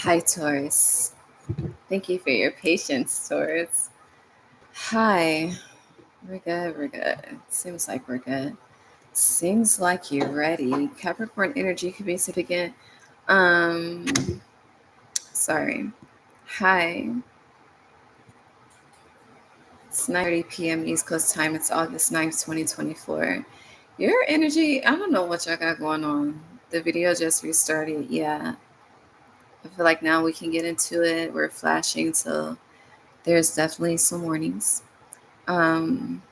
Hi, Taurus. Thank you for your patience, Taurus. Hi. We're good. We're good. Seems like we're good. Seems like you're ready. Capricorn energy could be significant. Um, sorry. Hi. It's 9:30 p.m. East Coast time. It's August 9th, 2024. Your energy, I don't know what y'all got going on. The video just restarted. Yeah. I feel like now we can get into it. We're flashing, so there's definitely some warnings. Um,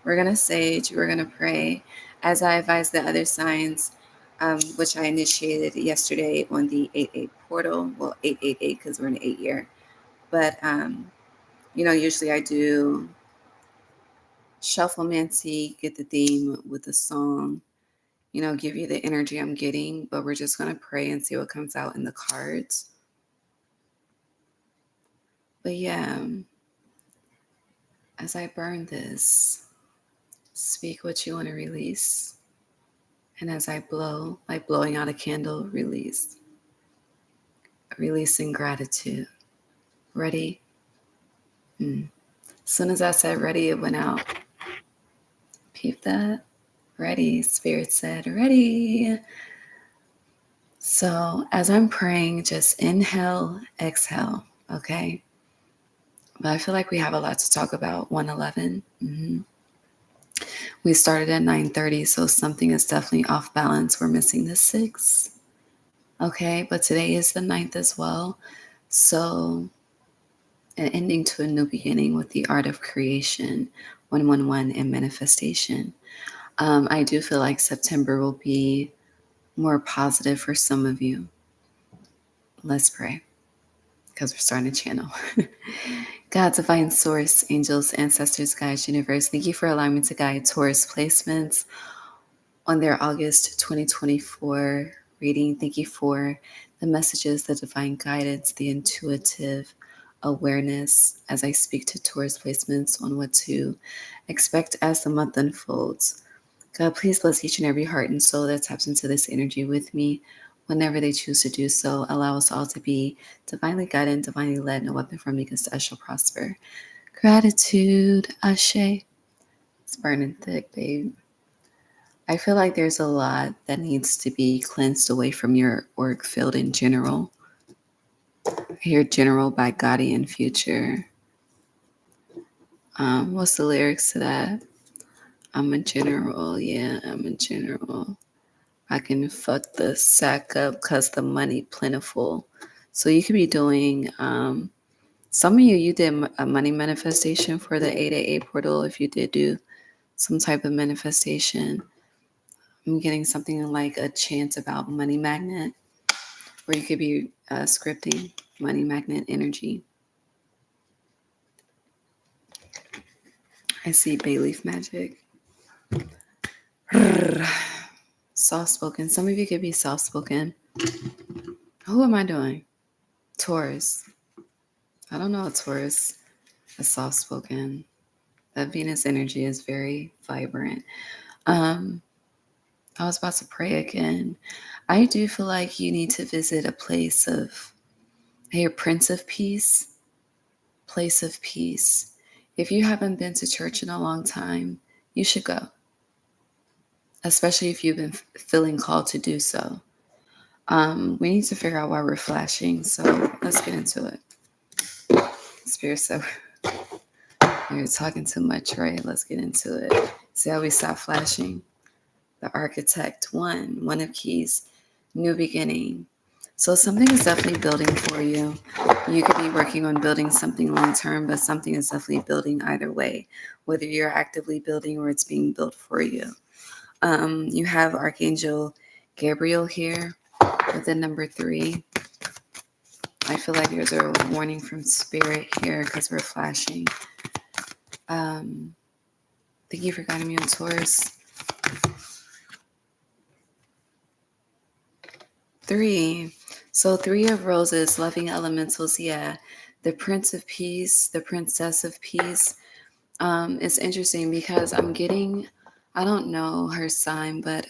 we're going to sage, we're going to pray. As I advised the other signs, which I initiated yesterday on the 8-8 portal. Well, 888 because we're in the 8 year. But, usually I do shufflemancy, get the theme with the song, give you the energy I'm getting. But we're just going to pray and see what comes out in the cards. But yeah, as I burn this, speak what you want to release. And as I blow, like blowing out a candle, release. Releasing gratitude. Ready? As soon as I said ready, it went out. Peep that? Ready. Spirit said ready. So as I'm praying, just inhale, exhale, okay? But I feel like we have a lot to talk about. 111. We started at 9:30, so something is definitely off balance. We're missing the 6. Okay, but today is the 9th as well. So an ending to a new beginning with the art of creation, 111, and manifestation. I do feel like September will be more positive for some of you. Let's pray, because we're starting to channel. God, divine source, angels, ancestors, guides, universe, thank you for allowing me to guide Taurus placements on their August 2024 reading. Thank you for the messages, the divine guidance, the intuitive awareness as I speak to Taurus placements on what to expect as the month unfolds. God, please bless each and every heart and soul that taps into this energy with me whenever they choose to do so. Allow us all to be divinely guided and divinely led. No weapon from against us shall prosper. Gratitude, Ashe. It's burning thick, babe. I feel like there's a lot that needs to be cleansed away from your auric field in general. I hear General by Gotti and Future. What's the lyrics to that? I'm a general, yeah, I'm a general. I can fuck the sack up because the money plentiful. So you could be doing, some of you did a money manifestation for the 888 portal. If you did do some type of manifestation, I'm getting something like a chant about money magnet, or you could be scripting money magnet energy. I see bay leaf magic. Soft-spoken. Some of you could be soft-spoken. Who am I doing? Taurus. I don't know a Taurus is soft-spoken. That Venus energy is very vibrant. I was about to pray again. I do feel like you need to visit a place of, I hear Prince of Peace, place of peace. If you haven't been to church in a long time, you should go. Especially if you've been feeling called to do so. We need to figure out why we're flashing, so let's get into it. Spirit said, you're talking too much, right? Let's get into it. See how we stop flashing? The Architect, one of keys, new beginning. So something is definitely building for you. You could be working on building something long-term, but something is definitely building either way, whether you're actively building or it's being built for you. You have Archangel Gabriel here with the number 3. I feel like there's a warning from Spirit here because we're flashing. Thank you for guiding me on Taurus. 3. So 3 of roses, loving elementals. Yeah. The Prince of Peace, the Princess of Peace. It's interesting because I'm getting, I don't know her sign, but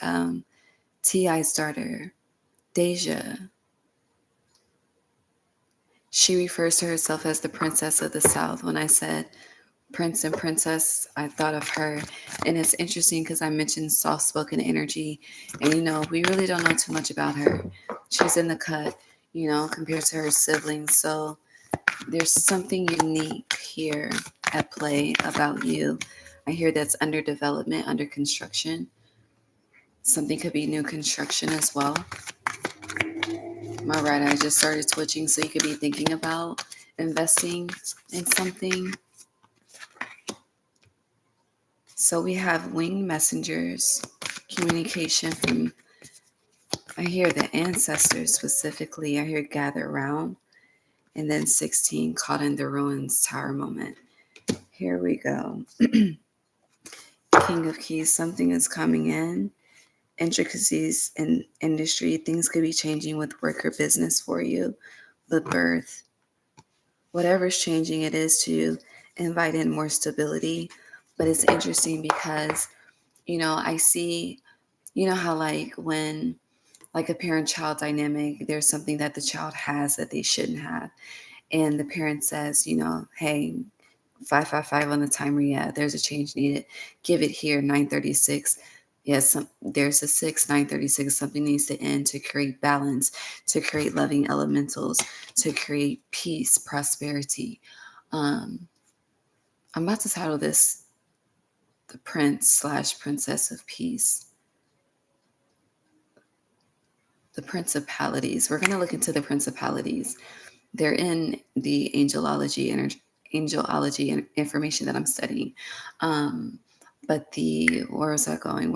T.I.'s daughter, Deja. She refers to herself as the princess of the South. When I said prince and princess, I thought of her. And it's interesting because I mentioned soft-spoken energy. And, we really don't know too much about her. She's in the cut, compared to her siblings. So there's something unique here at play about you. I hear that's under development, under construction. Something could be new construction as well. My right eye just started twitching, so you could be thinking about investing in something. So we have winged messengers, communication from, I hear the ancestors specifically. I hear gather around. And then 16, caught in the ruins, tower moment. Here we go. King of Keys, something is coming in. Intricacies in industry, things could be changing with work or business for you. The birth, whatever's changing, it is to invite in more stability. But it's interesting because, I see, how when like a parent-child dynamic, there's something that the child has that they shouldn't have. And the parent says, hey, 555 on the timer. Yeah, there's a change needed. Give it here, 936. Yes, there's a 6, 936. Something needs to end to create balance, to create loving elementals, to create peace, prosperity. I'm about to title this The Prince/Princess of Peace. The principalities. We're going to look into the principalities. They're in the angelology information that I'm studying. But where was I going?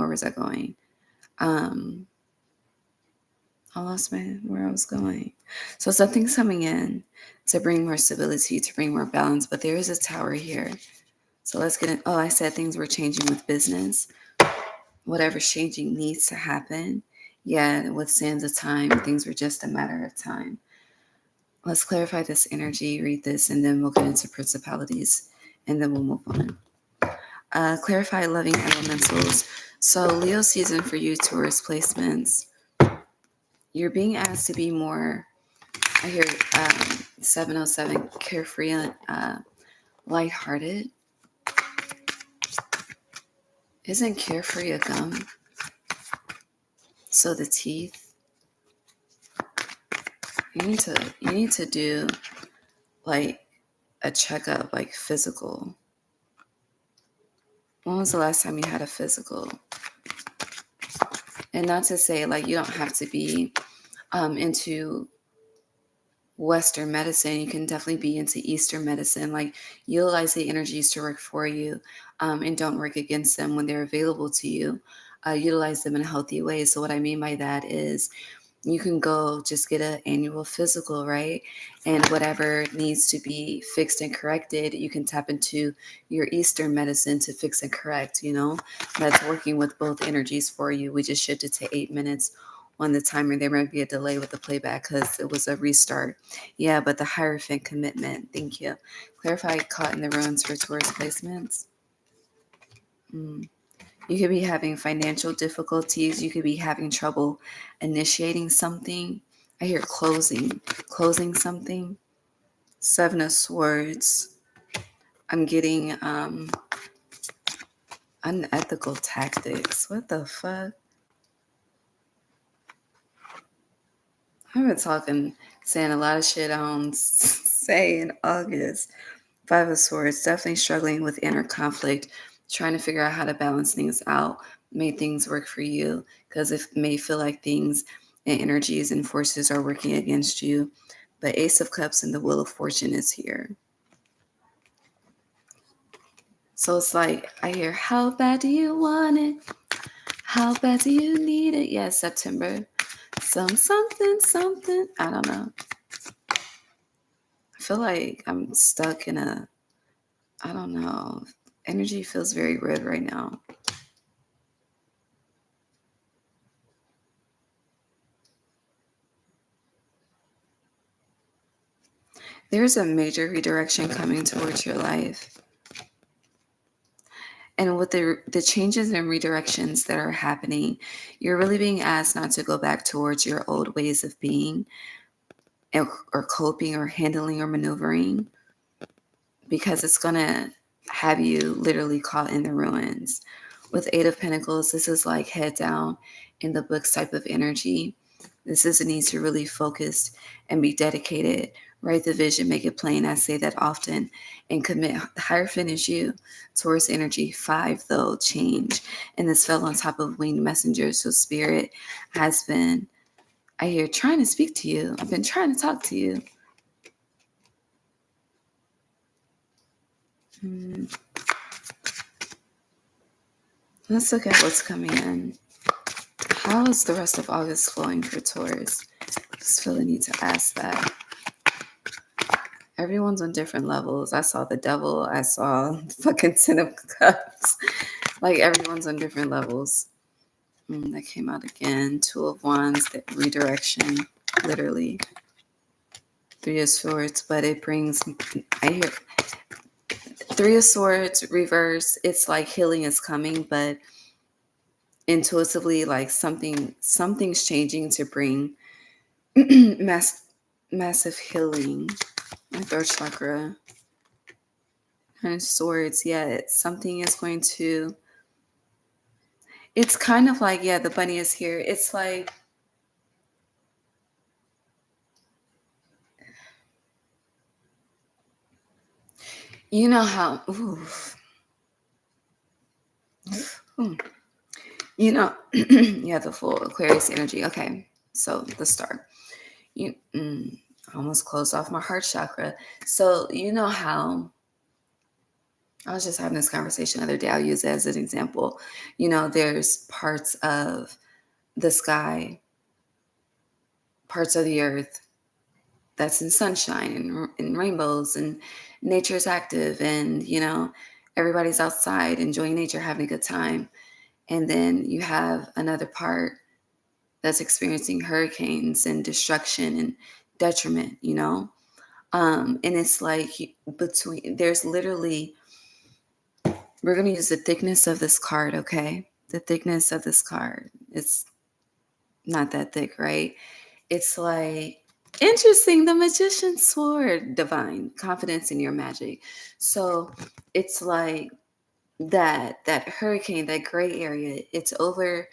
I lost where I was going. So something's coming in to bring more stability, to bring more balance, but there is a tower here. So let's get in. Oh, I said things were changing with business. Whatever's changing needs to happen. Yeah, with sands of time, things were just a matter of time. Let's clarify this energy, read this, and then we'll get into principalities, and then we'll move on. Clarify loving elementals. So Leo season for you, Taurus placements. You're being asked to be more, I hear 707, carefree and lighthearted. Isn't carefree a gum? So the teeth. You need to do like a checkup, like physical. When was the last time you had a physical? And not to say like you don't have to be into Western medicine. You can definitely be into Eastern medicine. Like utilize the energies to work for you, and don't work against them when they're available to you. Utilize them in a healthy way. So what I mean by that is you can go just get an annual physical, right? And whatever needs to be fixed and corrected, you can tap into your Eastern medicine to fix and correct, That's working with both energies for you. We just shifted to 8 minutes on the timer. There might be a delay with the playback because it was a restart. Yeah, but the Hierophant commitment. Thank you. Clarify caught in the ruins for Taurus placements. You could be having financial difficulties. You could be having trouble initiating something. I hear closing something. 7 of Swords. I'm getting unethical tactics. What the fuck? I've been saying a lot of shit I don't say in August. 5 of Swords, definitely struggling with inner conflict, trying to figure out how to balance things out, make things work for you, because it may feel like things and energies and forces are working against you. But Ace of Cups and the Wheel of Fortune is here. So it's like, I hear, how bad do you want it? How bad do you need it? Yeah, September. Something. I don't know. I feel like I'm stuck in I don't know. Energy feels very red right now. There's a major redirection coming towards your life. And with the changes and redirections that are happening, you're really being asked not to go back towards your old ways of being. or coping or handling or maneuvering, because it's going to have you literally caught in the ruins. With Eight of Pentacles, this is like head down in the books type of energy. This is a need to really focus and be dedicated. Write the vision, make it plain. I say that often. And commit. The Hierophant is you. Taurus energy, 5 though, change. And this fell on top of winged messengers. So Spirit has been, I hear, trying to speak to you. I've been trying to talk to you. Let's look at what's coming in. How is the rest of August flowing for Taurus? Just feel the need to ask that. Everyone's on different levels. I saw the devil. I saw fucking 10 of Cups. Like, everyone's on different levels. That came out again. 2 of Wands, that redirection, literally. 3 of Swords, but it brings, I hear 3 of Swords, reverse. It's like healing is coming, but intuitively, like something's changing to bring massive healing. My throat chakra. And Swords, yeah, something is going to, it's kind of like, yeah, the bunny is here. It's like, you know how, you know, yeah, the full Aquarius energy. Okay, so the star. You almost closed off my heart chakra. So you know how, I was just having this conversation the other day. I'll use it as an example. You know, there's parts of the sky, parts of the earth that's in sunshine and rainbows, and nature's active, and, you know, everybody's outside enjoying nature, having a good time. And then you have another part that's experiencing hurricanes and destruction and detriment, you know? And it's like there's literally, we're going to use the thickness of this card, okay? The thickness of this card. It's not that thick, right? It's like, interesting, the Magician's Sword, divine, confidence in your magic. So it's like that hurricane, that gray area, it's over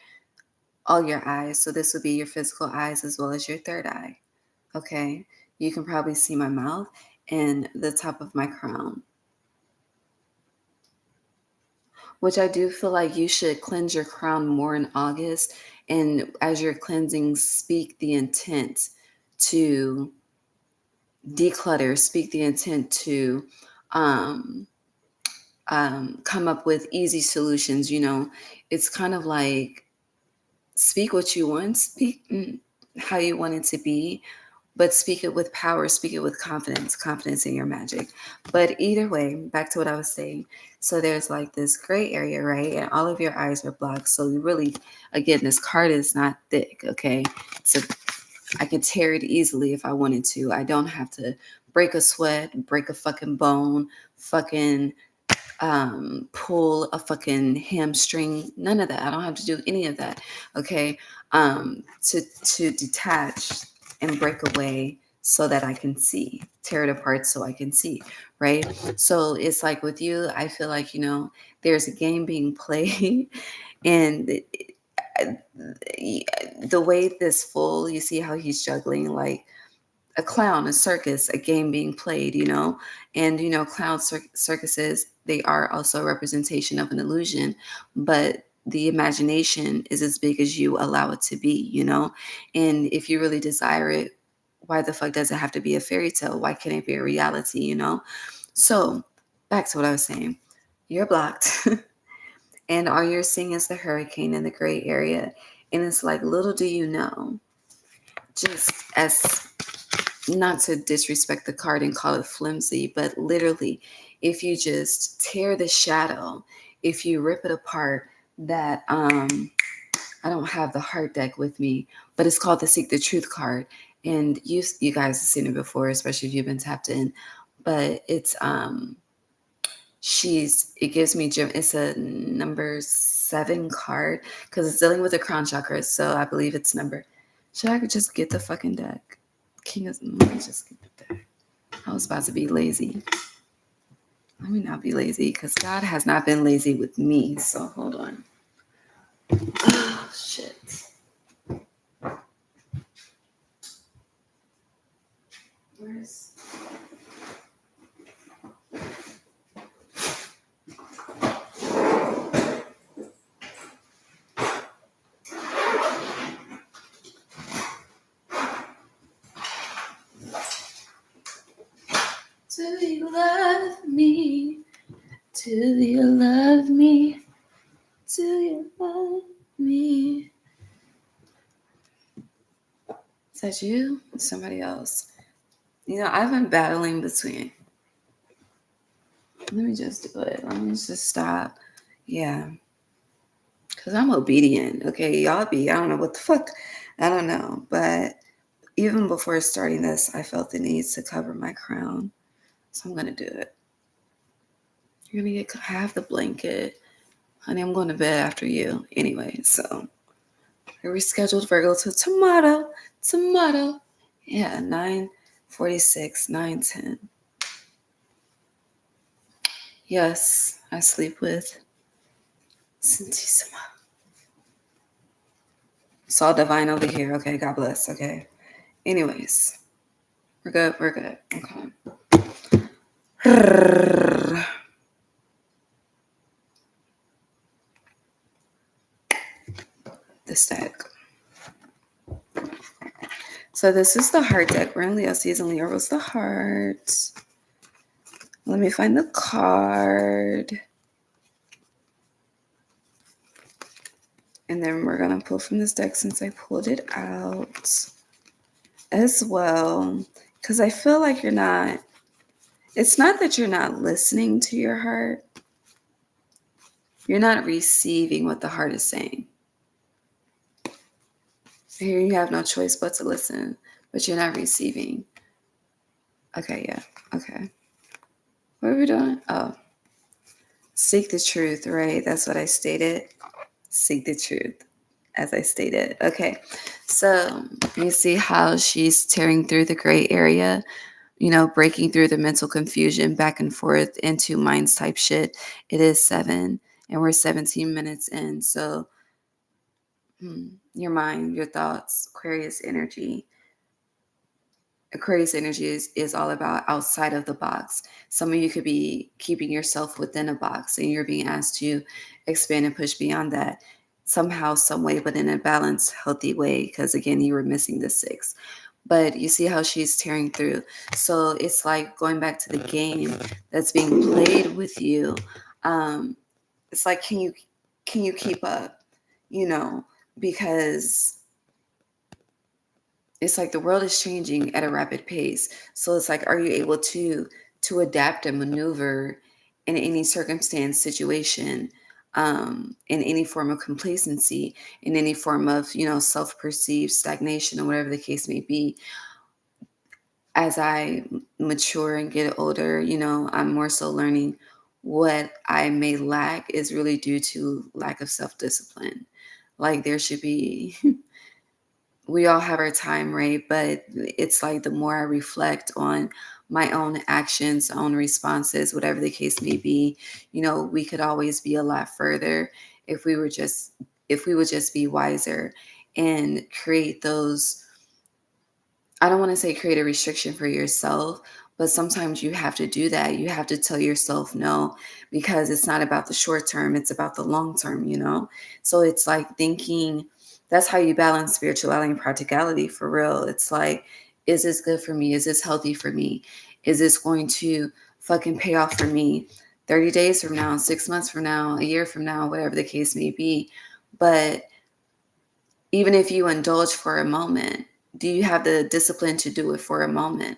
all your eyes. So this would be your physical eyes as well as your third eye, okay? You can probably see my mouth and the top of my crown, which I do feel like you should cleanse your crown more in August. And as you're cleansing, speak the intent to declutter, speak the intent to come up with easy solutions. You know, it's kind of like, speak what you want, speak how you want it to be, but speak it with power, speak it with confidence in your magic. But either way, back to what I was saying. So there's like this gray area, right? And all of your eyes are blocked. So you really, again, this card is not thick, okay? So I could tear it easily if I wanted to. I don't have to break a sweat, break a fucking bone, fucking pull a fucking hamstring. None of that. I don't have to do any of that, okay? To detach and break away so that I can see, tear it apart so I can see, right? So it's like with you, I feel like, you know, there's a game being played, and the way this fool, you see how he's juggling like a clown, a circus, a game being played, you know? And, you know, clown circuses, they are also a representation of an illusion, but the imagination is as big as you allow it to be, you know? And if you really desire it, why the fuck does it have to be a fairy tale? Why can't it be a reality, you know? So back to what I was saying. You're blocked. And all you're seeing is the hurricane in the gray area. And it's like, little do you know, just as, not to disrespect the card and call it flimsy, but literally, if you just tear the shadow, if you rip it apart, that I don't have the heart deck with me, but it's called the Seek the Truth card. And you guys have seen it before, especially if you've been tapped in. But it's it gives me it's a number 7 card because it's dealing with the crown chakra. So I believe it's number. Should I just get the fucking deck? King of... Let me just keep it there. I was about to be lazy. Let me not be lazy because God has not been lazy with me. So hold on. Oh, shit. Where's... Do you love me? Do you love me? Do you love me? Is that you? Or somebody else? You know, I've been battling between... Let me just do it. Let me just stop. Yeah. Because I'm obedient. Okay, y'all be... I don't know what the fuck. I don't know. But even before starting this, I felt the need to cover my crown. So I'm going to do it. You're going to get half the blanket. Honey, I'm going to bed after you. Anyway, so... I rescheduled Virgo to tomorrow. Tomorrow. Yeah, 9:46, 9:10. Yes, I sleep with Santissima. It's all divine over here. Okay, God bless. Okay. Anyways, we're good. We're good. Okay. This deck. So this is the heart deck. We're in Leo season. Leo rules the heart. Let me find the card. And then we're going to pull from this deck since I pulled it out as well. Because I feel like you're not... It's not that you're not listening to your heart. You're not receiving what the heart is saying. Here you have no choice but to listen, but you're not receiving. Okay, yeah. Okay. What are we doing? Oh. Seek the truth, right? That's what I stated. Seek the truth, as I stated. Okay. So you see how she's tearing through the gray area, you know, breaking through the mental confusion back and forth into minds type shit. It is 7 and we're 17 minutes in. So your mind, your thoughts, Aquarius energy. Aquarius energy is all about outside of the box. Some of you could be keeping yourself within a box and you're being asked to expand and push beyond that somehow, some way, but in a balanced, healthy way. Because again, you were missing the 6. But you see how she's tearing through. So it's like going back to the game that's being played with you. It's like, can you keep up? You know, because it's like the world is changing at a rapid pace. So it's like, are you able to adapt and maneuver in any circumstance, situation, in any form of complacency, in any form of, you know, self-perceived stagnation or whatever the case may be? As I mature and get older, you know, I'm more so learning what I may lack is really due to lack of self-discipline. Like there should be... We all have our time, right? But it's like the more I reflect on my own actions, own responses, whatever the case may be, you know, we could always be a lot further if we would just be wiser and create those... I don't want to say create a restriction for yourself, but sometimes you have to do that. You have to tell yourself no, because it's not about the short term, it's about the long term, you know? So it's like thinking... That's how you balance spirituality and practicality for real. It's like, is this good for me? Is this healthy for me? Is this going to fucking pay off for me 30 days from now, 6 months from now, a year from now, whatever the case may be? But even if you indulge for a moment, do you have the discipline to do it for a moment?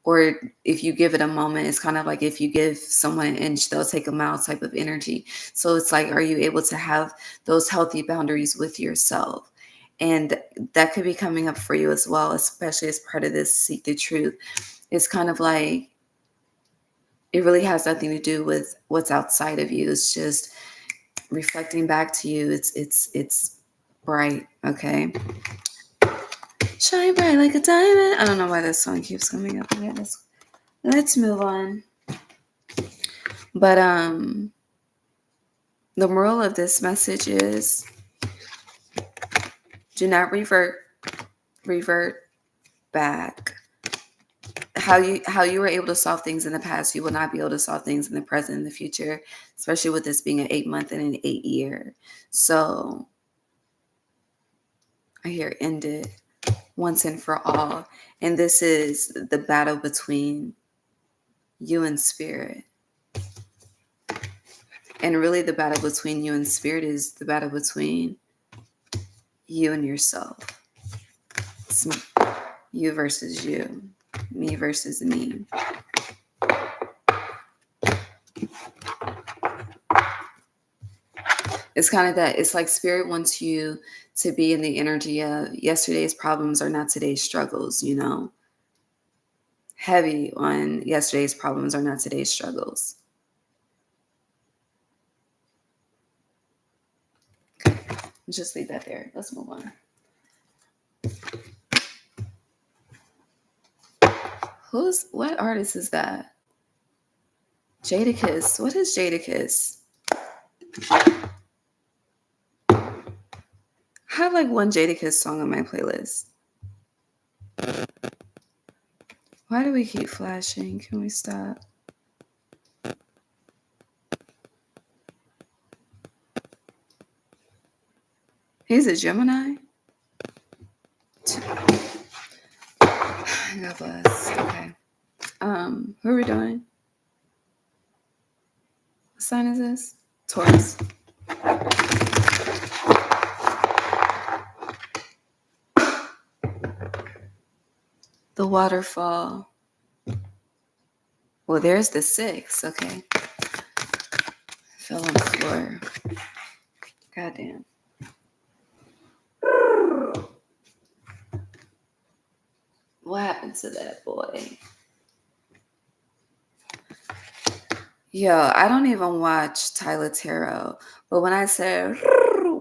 Or if you give it a moment, it's kind of like if you give someone an inch, they'll take a mile type of energy. So it's like, are you able to have those healthy boundaries with yourself? And that could be coming up for you as well, especially as part of this Seek the Truth. It's kind of like, it really has nothing to do with what's outside of you. It's just reflecting back to you. It's bright, okay? Shine bright like a diamond. I don't know why this song keeps coming up. Okay, let's move on. But the moral of this message is do not revert back. How you were able to solve things in the past, you will not be able to solve things in the present and the future, especially with this being an 8-month and an 8-year. So I hear end it once and for all. And this is the battle between you and spirit. And really the battle between you and spirit is the battle between you and yourself. It's you versus you, me versus me. It's kind of that. It's like spirit wants you to be in the energy of yesterday's problems are not today's struggles, you know? Heavy on yesterday's problems are not today's struggles. Okay, just leave that there. Let's move on. What artist is that? Jadakiss. What is Jadakiss? I have like one Jadakiss song on my playlist. Why do we keep flashing? Can we stop? He's a Gemini? God bless. Okay. Who are we doing? What sign is this? Taurus. The waterfall. Well, there's the 6. Okay. Fell on the floor. Goddamn. What happened to that boy? Yo, I don't even watch Tyler Tarot. But when I said,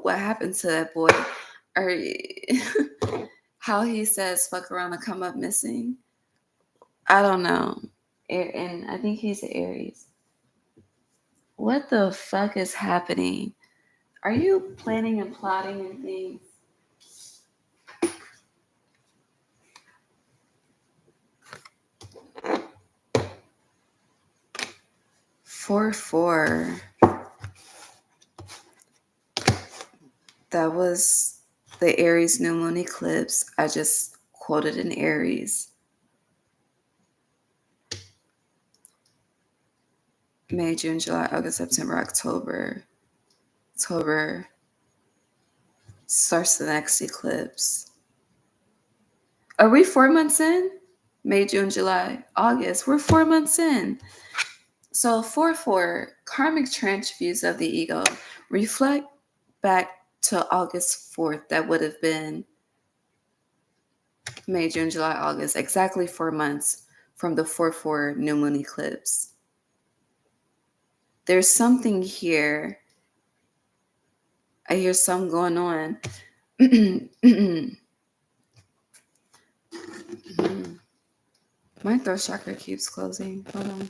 what happened to that boy? Or how he says, fuck around and come up missing. I don't know. And I think he's an Aries. What the fuck is happening? Are you planning and plotting and things? Four. That was the Aries new moon eclipse. I just quoted an Aries. May, June, July, August, September, October. October starts the next eclipse. Are we 4 months in? May, June, July, August. We're 4 months in. So 4-4, karmic trench views of the ego. Reflect back to August 4th. That would have been May, June, July, August. Exactly 4 months from the 4-4 new moon eclipse. There's something here. I hear something going on. My throat chakra keeps closing. Hold on.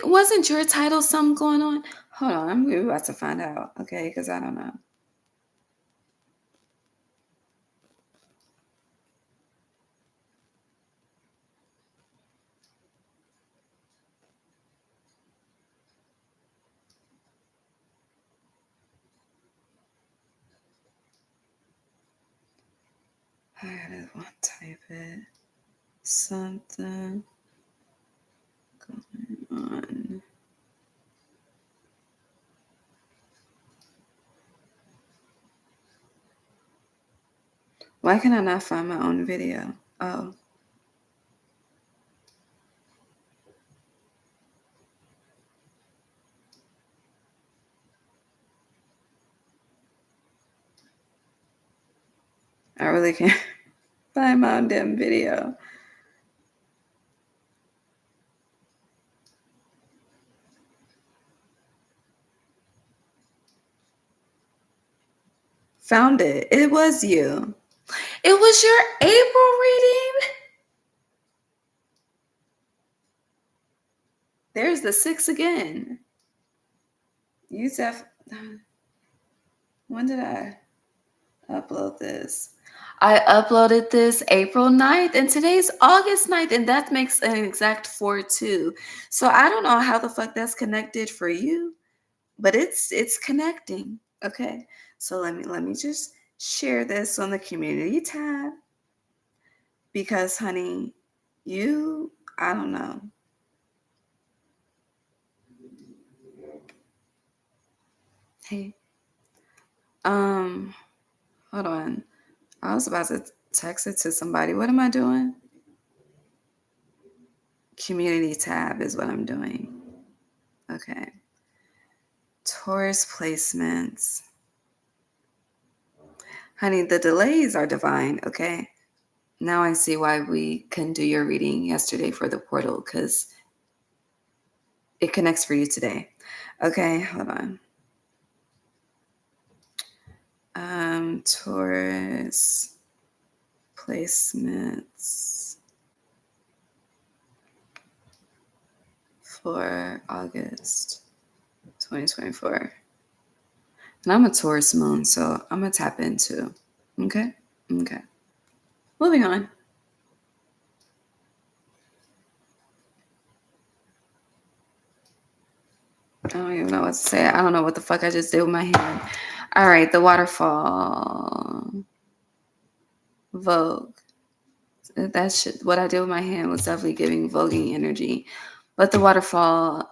Wasn't your title something going on? Hold on, I'm about to find out. Okay, because I don't know. I gotta type it. Something going on. Why can I not find my own video? Oh. I really can't find my own damn video. Found it. It was you. It was your April reading. There's the 6 again. You when did I upload this? I uploaded this April 9th, and today's August 9th, and that makes an exact 4-2. So I don't know how the fuck that's connected for you, but it's connecting. Okay. So let me just share this on the community tab, because honey, I don't know. Hey. Hold on. I was about to text it to somebody. What am I doing? Community tab is what I'm doing. Okay. Taurus placements. Honey, the delays are divine, okay? Now I see why we couldn't do your reading yesterday for the portal, because it connects for you today. Okay, hold on. Taurus placements for August 2024. And I'm a Taurus moon, so I'm going to tap into. Okay? Okay. Moving on. I don't even know what to say. I don't know what the fuck I just did with my hand. All right, the waterfall. Vogue. That shit, what I did with my hand was definitely giving voguing energy. But the waterfall,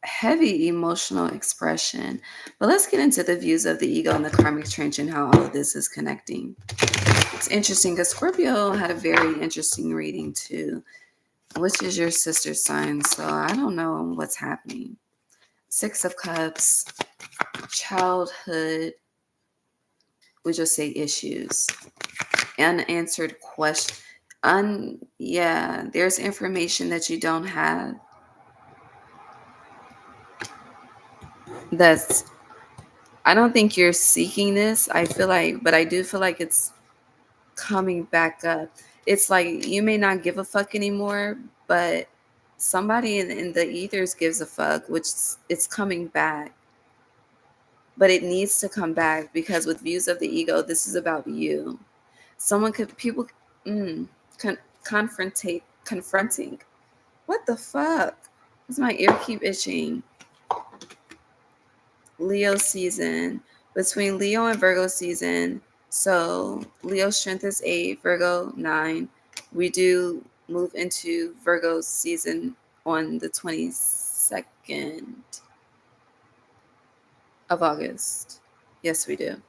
heavy emotional expression. But let's get into the views of the ego and the karmic trench and how all of this is connecting. It's interesting because Scorpio had a very interesting reading too, which is your sister sign. So I don't know what's happening. 6 of Cups, childhood, we just say issues, unanswered question. There's information that you don't have. I don't think you're seeking this. But I do feel like it's coming back up. It's like you may not give a fuck anymore, but somebody in the ethers gives a fuck, which it's coming back. But it needs to come back, because with views of the ego, this is about you. Confronting. What the fuck? Does my ear keep itching? Leo season, between Leo and Virgo season. So Leo strength is 8, Virgo 9. We do move into Virgo season on the 22nd of August. Yes, we do.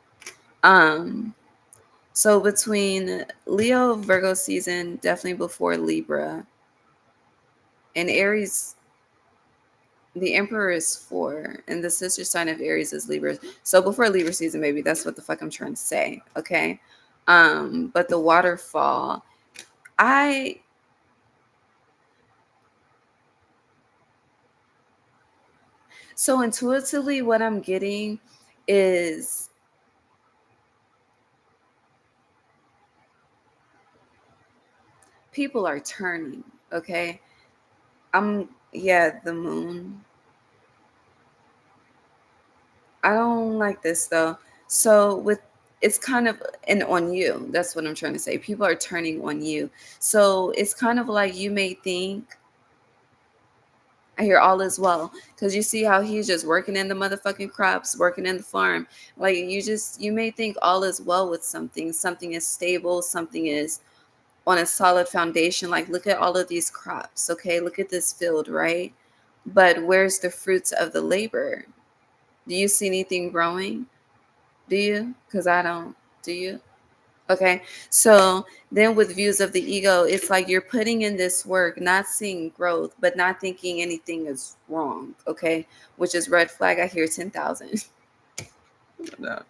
So between Leo, Virgo season, definitely before Libra, and Aries, the Emperor is 4, and the sister sign of Aries is Libra. So before Libra season, maybe that's what the fuck I'm trying to say. Okay. But the waterfall, so intuitively what I'm getting is people are turning. Okay. The moon. I don't like this though. So it's kind of on you. That's what I'm trying to say. People are turning on you. So it's kind of like you may think, I hear all is well, because you see how he's just working in the motherfucking crops, working in the farm. Like you may think all is well with something. Something is stable. Something is on a solid foundation. Like look at all of these crops. Okay, look at this field, right? But where's the fruits of the labor? Do you see anything growing? Do you? Because I don't. Do you? Okay. So then with views of the ego, it's like you're putting in this work, not seeing growth, but not thinking anything is wrong. Okay. Which is red flag. I hear 10,000. No.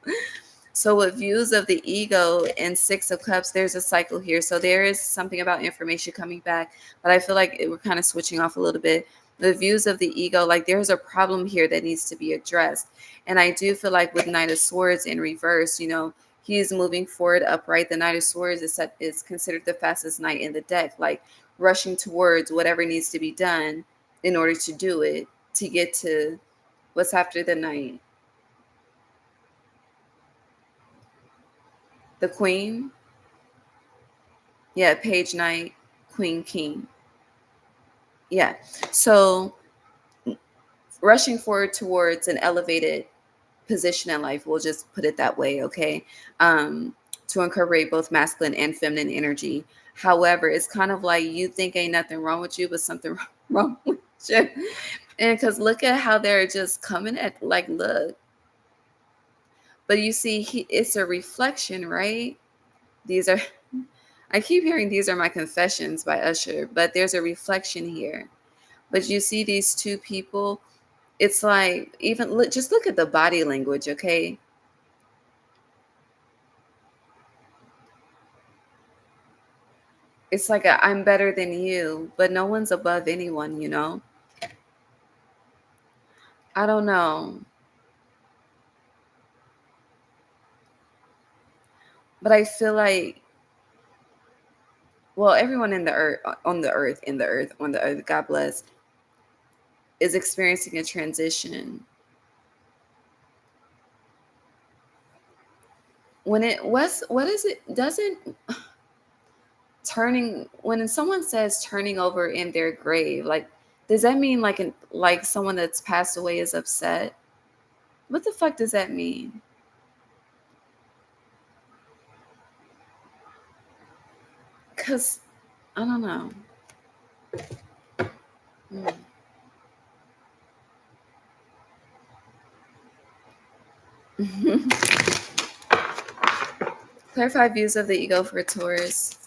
So with views of the ego and 6 of Cups, there's a cycle here. So there is something about information coming back, but I feel like we're kind of switching off a little bit. the views of the ego, like there's a problem here that needs to be addressed. And I do feel like with Knight of Swords in reverse, he is moving forward upright. The Knight of Swords is considered the fastest knight in the deck, like rushing towards whatever needs to be done in order to do it, to get to what's after the knight. The Queen. Yeah, Page Knight, Queen King. Yeah. So rushing forward towards an elevated position in life, we'll just put it that way, okay? To incorporate both masculine and feminine energy. However, it's kind of like you think ain't nothing wrong with you, but something wrong with you. And because look at how they're just coming at, like, look. But you see, it's a reflection, right? These are, I keep hearing these are my confessions by Usher, but there's a reflection here. But you see these two people, it's like, even just look at the body language, okay? It's like I'm better than you, but no one's above anyone. I don't know. But I feel like, well, everyone in the earth, on the earth, God bless, is experiencing a transition. What is it? Doesn't turning, when someone says turning over in their grave, like, does that mean like someone that's passed away is upset? What the fuck does that mean? Because I don't know. Clarify views of the ego for Taurus.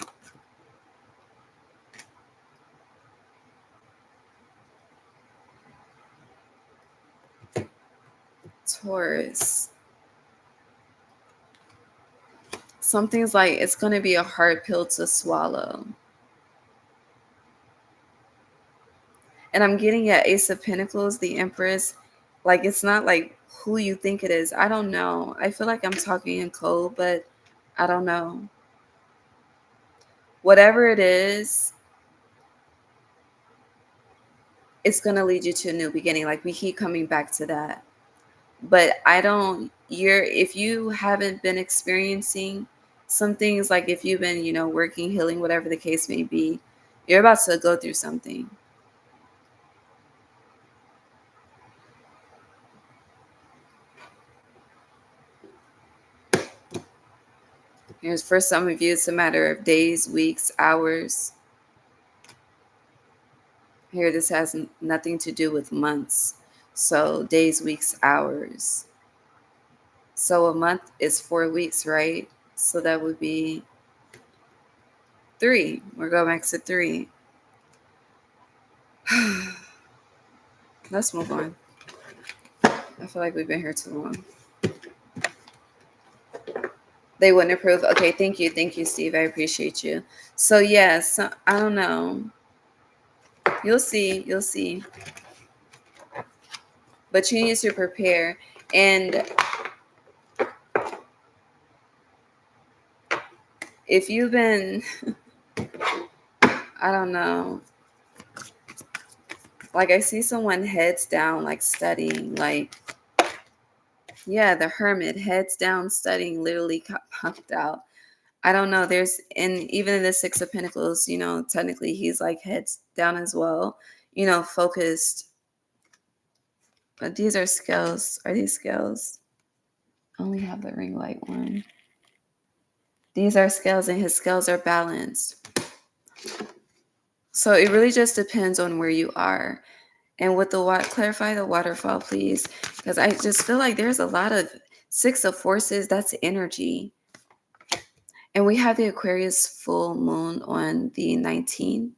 Taurus. Something's like it's going to be a hard pill to swallow. And I'm getting at Ace of Pentacles, the Empress. Like, it's not like who you think it is. I don't know. I feel like I'm talking in code, but I don't know. Whatever it is, it's going to lead you to a new beginning. Like, we keep coming back to that. But if you haven't been experiencing some things, like if you've been, working, healing, whatever the case may be, you're about to go through something. Here's, for some of you, it's a matter of days, weeks, hours. Here, this has nothing to do with months. So days, weeks, hours. So a month is 4 weeks, right? So that would be 3. We're going back to 3. Let's move on. I feel like we've been here too long. They wouldn't approve. Okay, thank you, Steve. I appreciate you. So yes, I don't know. You'll see. But you need to prepare. And if you've been, I don't know, like I see someone heads down, like studying, like, yeah, the Hermit, heads down, studying, literally popped out. I don't know. And even in the Six of Pentacles, technically he's like heads down as well, focused. But these are scales. Are these scales? I only have the ring light one. These are scales, and his scales are balanced. So it really just depends on where you are. And with the clarify the waterfall, please, because I just feel like there's a lot of Six of Forces. That's energy. And we have the Aquarius full moon on the 19th.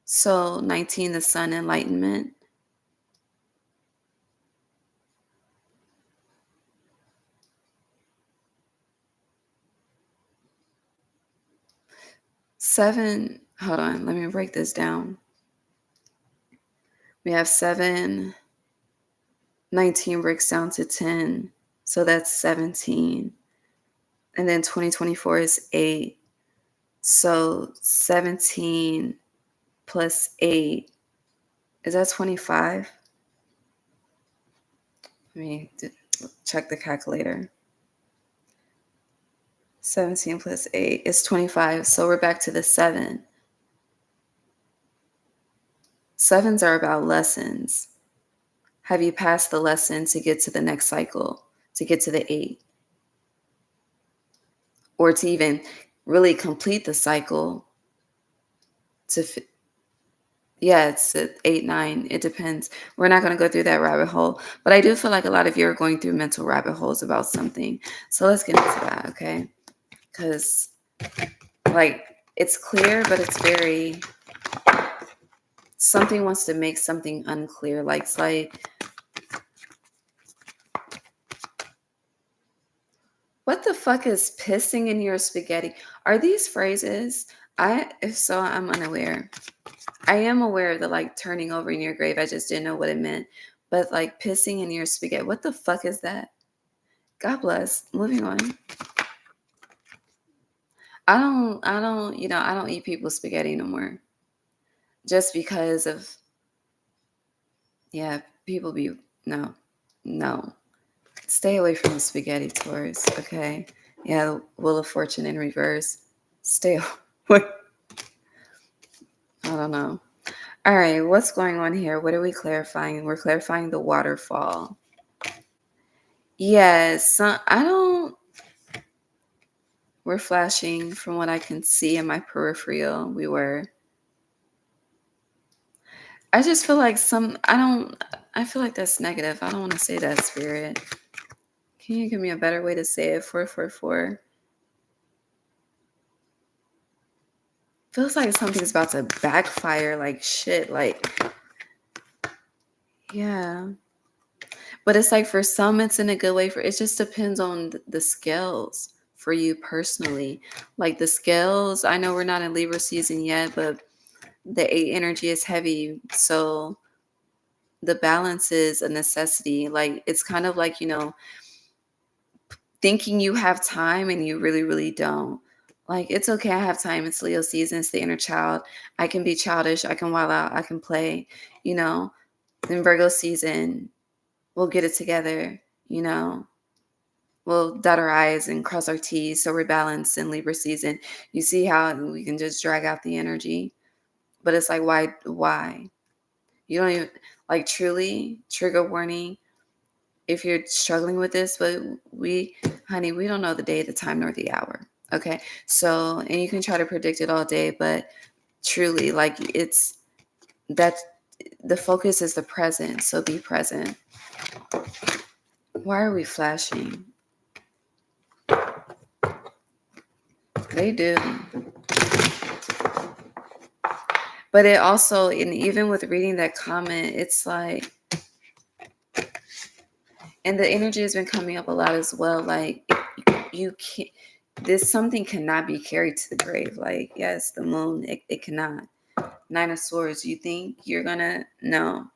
So 19, the sun enlightenment. Seven, hold on, let me break this down. We have 7. 19 breaks down to 10. So that's 17. And then 2024 is 8. So 17 plus 8. Is that 25? Let me check the calculator. 17 plus 8 is 25. So we're back to the 7. 7s are about lessons. Have you passed the lesson to get to the next cycle, to get to the 8? Or to even really complete the cycle it's 8, 9. It depends. We're not going to go through that rabbit hole. But I do feel like a lot of you are going through mental rabbit holes about something. So let's get into that, okay? Because, it's clear, but it's very... Something wants to make something unclear. It's like... What the fuck is pissing in your spaghetti? Are these phrases? If so, I'm unaware. I am aware of the turning over in your grave. I just didn't know what it meant. But pissing in your spaghetti. What the fuck is that? God bless. Moving on. I don't eat people's spaghetti no more. Just because of, people be, no. Stay away from the spaghetti, Taurus, okay? Yeah, Wheel of Fortune in reverse. Stay away. I don't know. All right, what's going on here? What are we clarifying? We're clarifying the waterfall. Yes, we're flashing from what I can see in my peripheral. We were. I just feel like I feel like that's negative. I don't want to say that, Spirit. Can you give me a better way to say it? 444. Feels like something's about to backfire, shit, yeah. But it's for some, it's in a good way. It just depends on the scales for you personally. The scales, I know we're not in Libra season yet, but the 8 energy is heavy. So the balance is a necessity. It's kind of thinking you have time and you really, really don't. It's okay, I have time. It's Leo season. It's the inner child. I can be childish. I can wild out. I can play, In Virgo season, we'll get it together, We'll dot our I's and cross our T's. So we're balanced in Libra season. You see how we can just drag out the energy. But it's why? You don't even, truly, trigger warning. If you're struggling with this, but we don't know the day, the time, nor the hour. Okay. So, and you can try to predict it all day, but truly, it's that the focus is the present. So be present. Why are we flashing? They do. But it also, and even with reading that comment, it's and the energy has been coming up a lot as well. You can't, something cannot be carried to the grave. Yes, the moon, it cannot. 9 of Swords, you think you're gonna, no.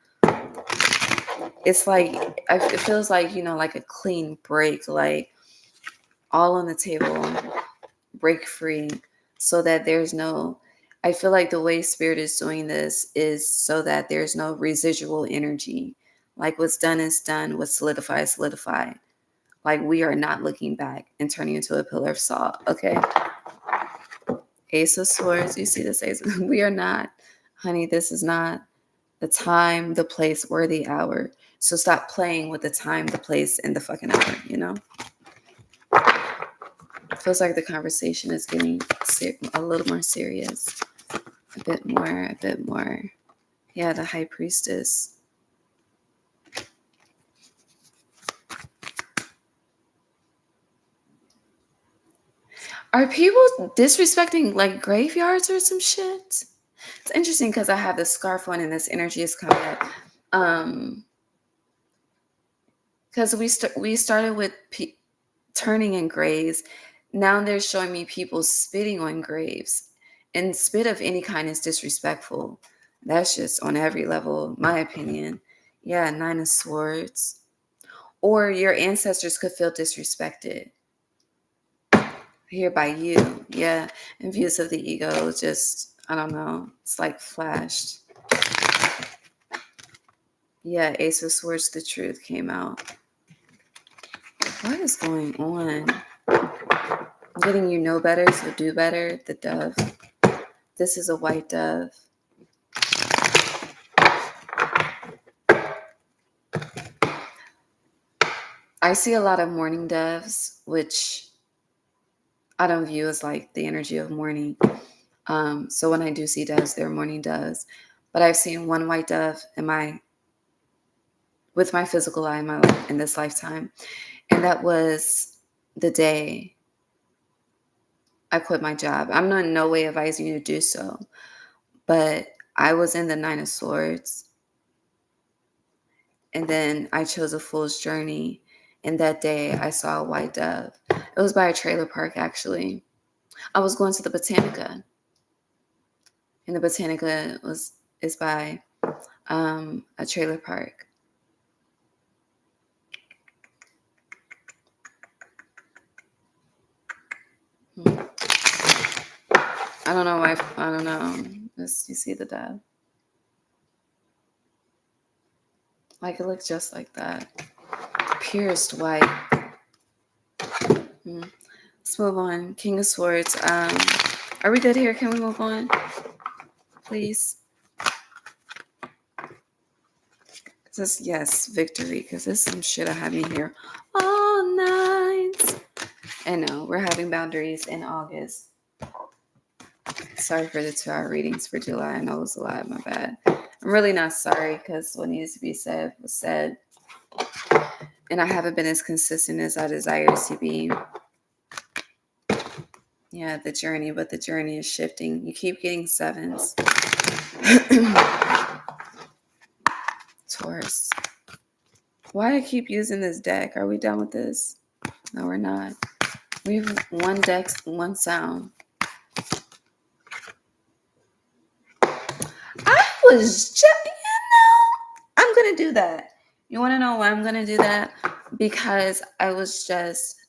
It's it feels like a clean break, all on the table, break free, so that there's no, I feel like the way Spirit is doing this is so that there's no residual energy. What's done is done, what's solidified is solidified. We are not looking back and turning into a pillar of salt, okay? Ace of Swords, you see this Ace? We are not, honey, this is not the time, the place, or the hour. So stop playing with the time, the place, and the fucking hour, It feels like the conversation is getting a little more serious. A bit more. Yeah, the High Priestess. Are people disrespecting graveyards or some shit? It's interesting because I have this scarf on and this energy is coming up. Because we started with turning in graves. Now they're showing me people spitting on graves, and spit of any kind is disrespectful. That's just on every level, my opinion. Yeah, Nine of Swords. Or your ancestors could feel disrespected here by you. Yeah, and views of the ego just, I don't know, it's like flashed. Yeah, Ace of Swords, the truth came out. What is going on? I'm getting you know better, so do better. The dove. This is a white dove. I see a lot of mourning doves, which I don't view as like the energy of mourning. So when I do see doves, they're mourning doves. But I've seen one white dove with my physical eye in this lifetime. And that was the day I quit my job. I'm not in no way advising you to do so. But I was in the Nine of Swords. And then I chose a fool's journey. And that day I saw a white dove. It was by a trailer park, actually. I was going to the Botanica. And the Botanica is by a trailer park. I don't know why. I don't know. You see the dove? Like it looks just like that. Pierced white. Let's move on. King of Swords. Are we good here? Can we move on? Please. Yes, victory. Because this is some shit I have in here all night. And no, we're having boundaries in August. Sorry for the 2-hour readings for July. I know it was a lot. My bad. I'm really not sorry because what needs to be said was said. And I haven't been as consistent as I desire to be. Yeah, the journey, but the journey is shifting. You keep getting 7s. Taurus. Why do I keep using this deck? Are we done with this? No, we're not. We have one deck, one sound. I was just, I'm going to do that. You want to know why I'm going to do that? Because I was just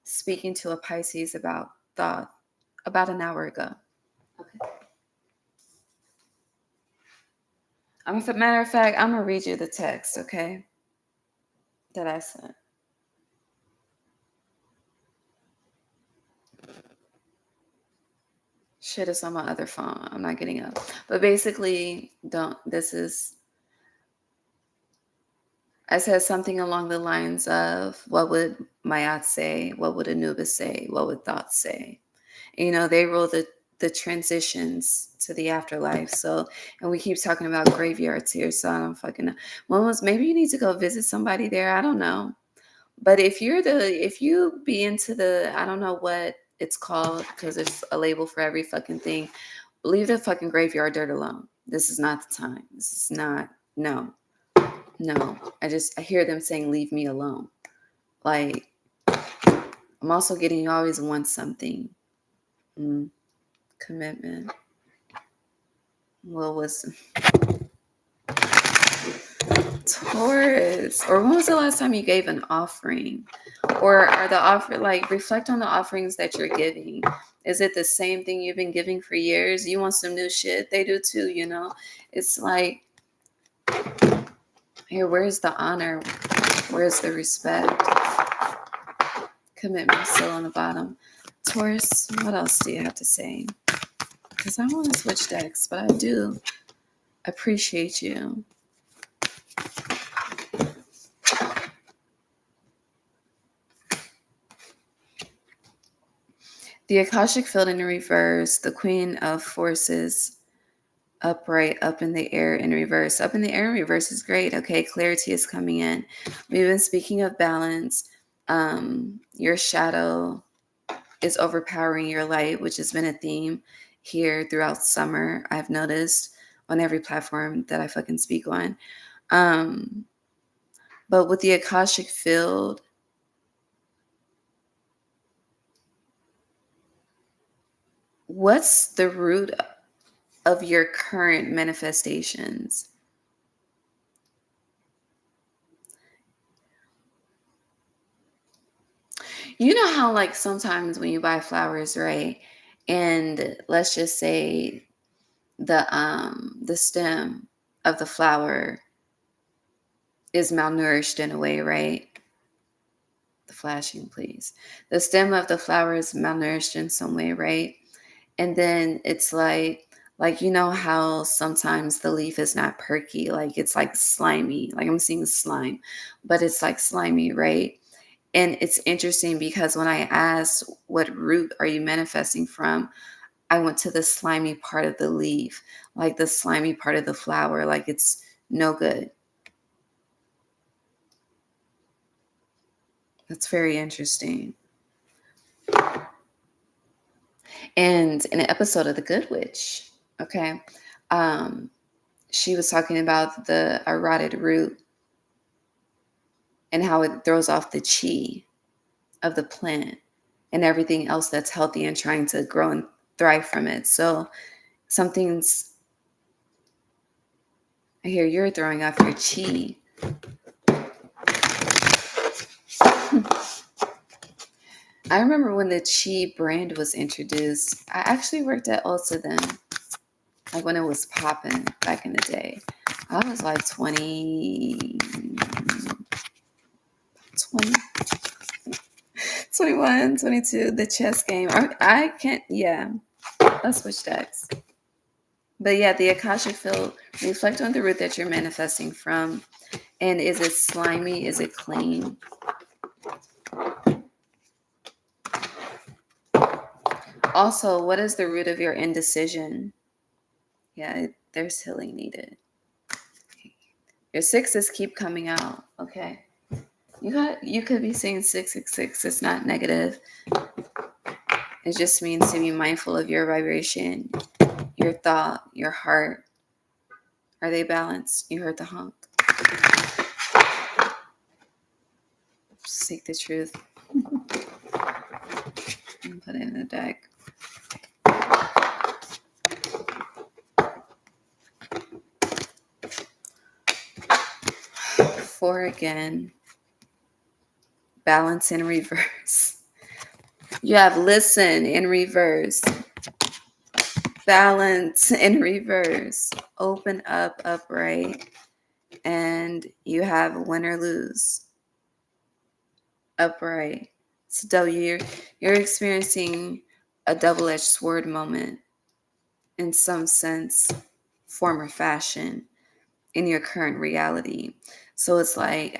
speaking to a Pisces about an hour ago. Okay. As a matter of fact, I'm going to read you the text, okay? That I sent. Shit, is on my other phone. I'm not getting up. But basically, I said something along the lines of, what would Mayat say? What would Anubis say? What would thoughts say? And, they rule the transitions to the afterlife. So, and we keep talking about graveyards here. So I don't fucking know. Maybe you need to go visit somebody there. I don't know. But if you be into I don't know what it's called because there's a label for every fucking thing. Leave the fucking graveyard dirt alone. This is not the time. This is not, no. I hear them saying, leave me alone. Like, I'm also getting, you always want something. Commitment. Well, was Taurus. Or when was the last time you gave an offering? Or are the reflect on the offerings that you're giving. Is it the same thing you've been giving for years? You want some new shit? They do too, It's like, here, where's the honor? Where's the respect? Commitment still on the bottom. Taurus, what else do you have to say? Because I want to switch decks, but I do appreciate you. The Akashic field in the reverse, the Queen of Forces upright, up in the air in reverse. Up in the air in reverse is great. Okay, clarity is coming in. We've been speaking of balance. Your shadow is overpowering your light, which has been a theme here throughout summer. I've noticed on every platform that I fucking speak on. But with the Akashic field, what's the root of your current manifestations. You know how like sometimes when you buy flowers, right? And let's just say the stem of the flower is malnourished in a way, right? The flashing, please. The stem of the flower is malnourished in some way, right? And then it's like you know how sometimes the leaf is not perky, like it's like slimy, like I'm seeing slime, but it's like slimy, right? And it's interesting because when I asked what root are you manifesting from, I went to the slimy part of the leaf, like the slimy part of the flower, like it's no good. That's very interesting. And in an episode of The Good Witch, okay, um, she was talking about the rotted root and how it throws off the chi of the plant and everything else that's healthy and trying to grow and thrive from it. So something's, I hear you're throwing off your chi. I remember when the Chi brand was introduced, I actually worked at Ulta then, like when it was popping back in the day. I was like 20, 21, 22, the chess game. I can't, yeah, let's switch decks. But yeah, the Akasha field, reflect on the root that you're manifesting from. And is it slimy? Is it clean? Also, what is the root of your indecision? Yeah, there's healing needed. Your sixes keep coming out. Okay. You could be saying 666. It's not negative. It just means to be mindful of your vibration, your thought, your heart. Are they balanced? You heard the honk. Seek the truth. And put it in the deck. Four again. Balance in reverse. You have listen in reverse. Balance in reverse. Open up, upright. And you have win or lose. Upright. So W, you're experiencing a double-edged sword moment in some sense, form, or fashion in your current reality. So it's like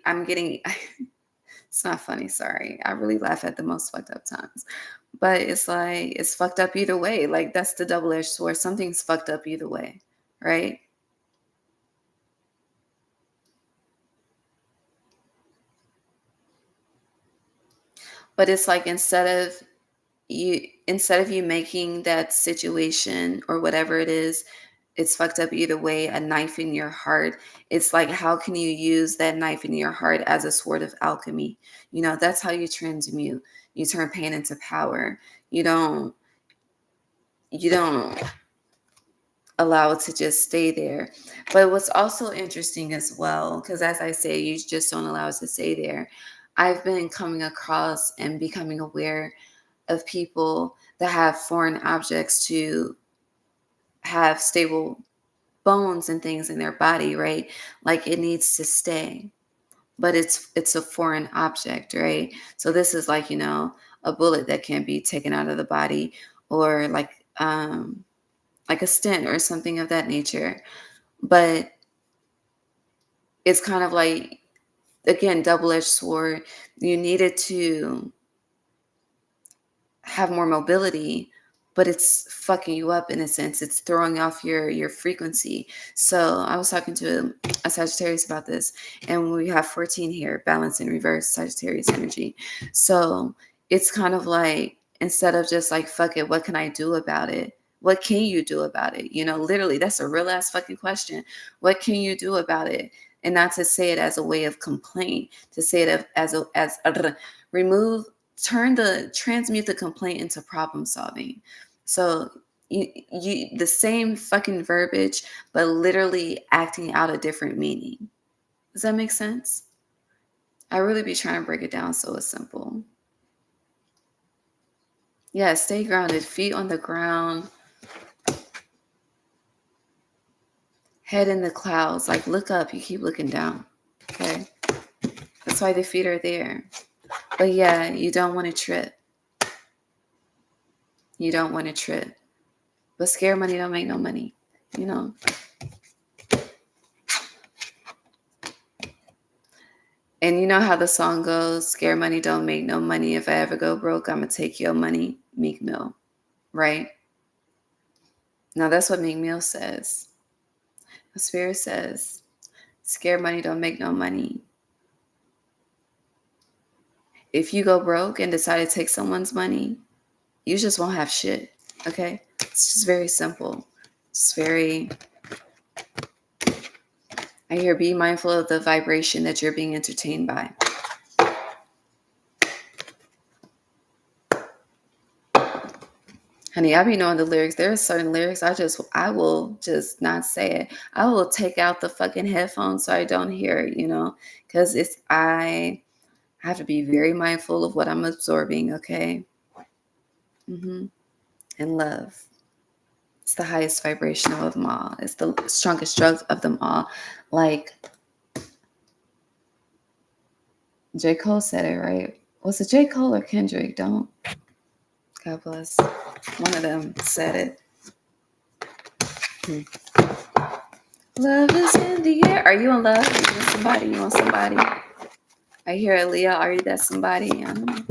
I'm getting. It's not funny. Sorry, I really laugh at the most fucked up times, but it's like it's fucked up either way. Like that's the double-edged sword. Something's fucked up either way, right? But it's like instead of you making that situation or whatever it is, it's fucked up either way, a knife in your heart. It's like, how can you use that knife in your heart as a sword of alchemy? You know, that's how you transmute. You turn pain into power. You don't allow it to just stay there. But what's also interesting as well, because as I say, you just don't allow it to stay there. I've been coming across and becoming aware of people that have foreign objects to have stable bones and things in their body, right? Like it needs to stay, but it's a foreign object, right? So this is like, you know, a bullet that can be taken out of the body, or like a stent or something of that nature. But it's kind of like, again, double-edged sword. You needed to have more mobility, but it's fucking you up in a sense. It's throwing off your frequency. So I was talking to a Sagittarius about this, and we have 14 here, balance in reverse, Sagittarius energy. So it's kind of like, instead of just like, fuck it, what can I do about it? What can you do about it? You know, literally, that's a real ass fucking question. What can you do about it? And not to say it as a way of complaint, to say it as remove, transmute the complaint into problem solving. So You the same fucking verbiage, but literally acting out a different meaning. Does that make sense? I really be trying to break it down so it's simple. Yeah, stay grounded, feet on the ground, head in the clouds. Like, look up, you keep looking down. Okay? That's why the feet are there. But yeah, you don't want to trip. You don't want to trip. But scared money don't make no money, you know? And you know how the song goes, scared money don't make no money. If I ever go broke, I'm going to take your money. Meek Mill, right? Now that's what Meek Mill says. The Spirit says, scared money don't make no money. If you go broke and decide to take someone's money, you just won't have shit, okay? It's just very simple. It's very... I hear be mindful of the vibration that you're being entertained by. Honey, I be knowing the lyrics. There are certain lyrics I will just not say it. I will take out the fucking headphones so I don't hear it, you know? Because I have to be very mindful of what I'm absorbing, okay? And love. It's the highest vibration of them all. It's the strongest drug of them all. Like, J. Cole said it, right? Was it J. Cole or Kendrick? Don't. God bless. One of them said it. Love is in the air. Are you in love? Are you with somebody? You want somebody? I hear Aaliyah. Are you that somebody? I don't know.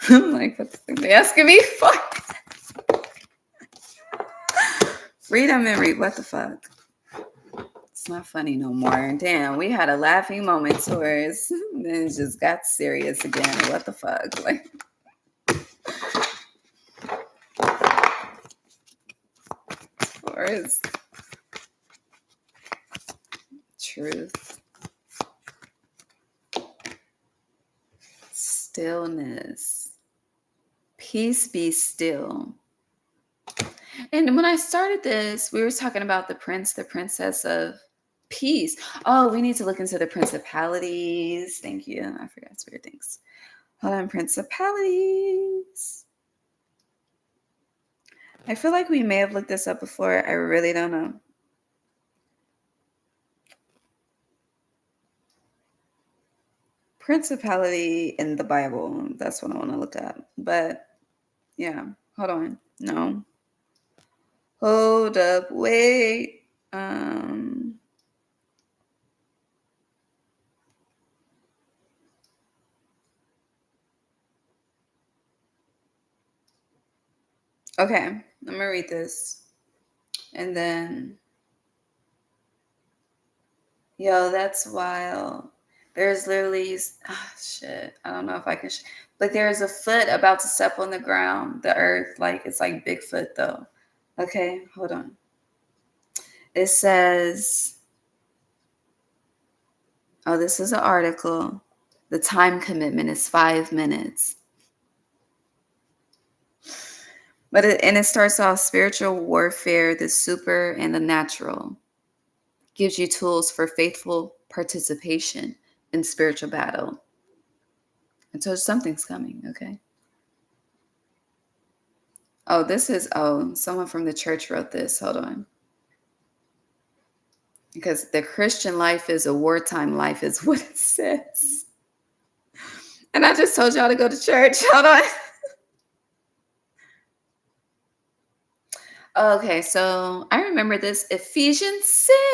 I'm like, what the fuck they asking me for? Freedom memory. What the fuck? It's not funny no more. Damn, we had a laughing moment, Taurus. Then it just got serious again. What the fuck? Like, Taurus. Truth. Stillness. Peace be still. And when I started this, we were talking about the prince, the princess of peace. Oh, we need to look into the principalities. Thank you. I forgot some weird things. Hold on, principalities. I feel like we may have looked this up before. I really don't know. Principality in the Bible. That's what I want to look up. But yeah, hold on. No. Hold up. Wait. Okay, I'm gonna read this. And then, yo, that's wild. There's literally, shit. I don't know if I can, but there's a foot about to step on the ground, the earth. Like, it's like Bigfoot, though. Okay, hold on. It says, oh, this is an article. The time commitment is 5 minutes. But it starts off spiritual warfare, the super and the natural. Gives you tools for faithful participation in spiritual battle. And so something's coming, okay? Oh, someone from the church wrote this. Hold on. Because the Christian life is a wartime life is what it says. And I just told y'all to go to church. Hold on. Okay, so I remember this Ephesians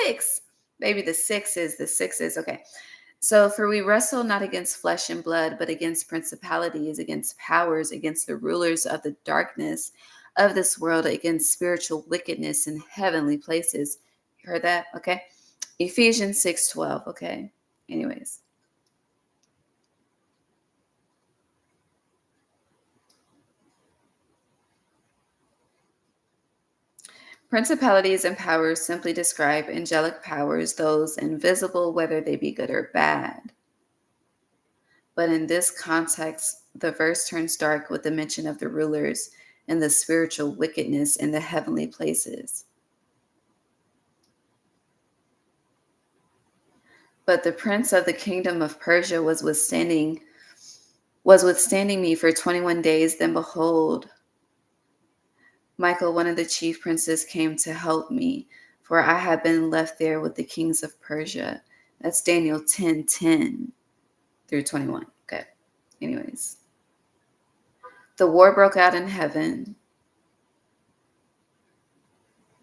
6. Maybe the six is okay. So, for we wrestle not against flesh and blood, but against principalities, against powers, against the rulers of the darkness of this world, against spiritual wickedness in heavenly places. You heard that? Okay. Ephesians 6:12. Okay. Anyways. Principalities and powers simply describe angelic powers, those invisible, whether they be good or bad. But in this context, the verse turns dark with the mention of the rulers and the spiritual wickedness in the heavenly places. But the prince of the kingdom of Persia was withstanding me for 21 days. Then behold, Michael, one of the chief princes, came to help me, for I had been left there with the kings of Persia. That's Daniel 10:10 through 21. Okay. Anyways. The war broke out in heaven.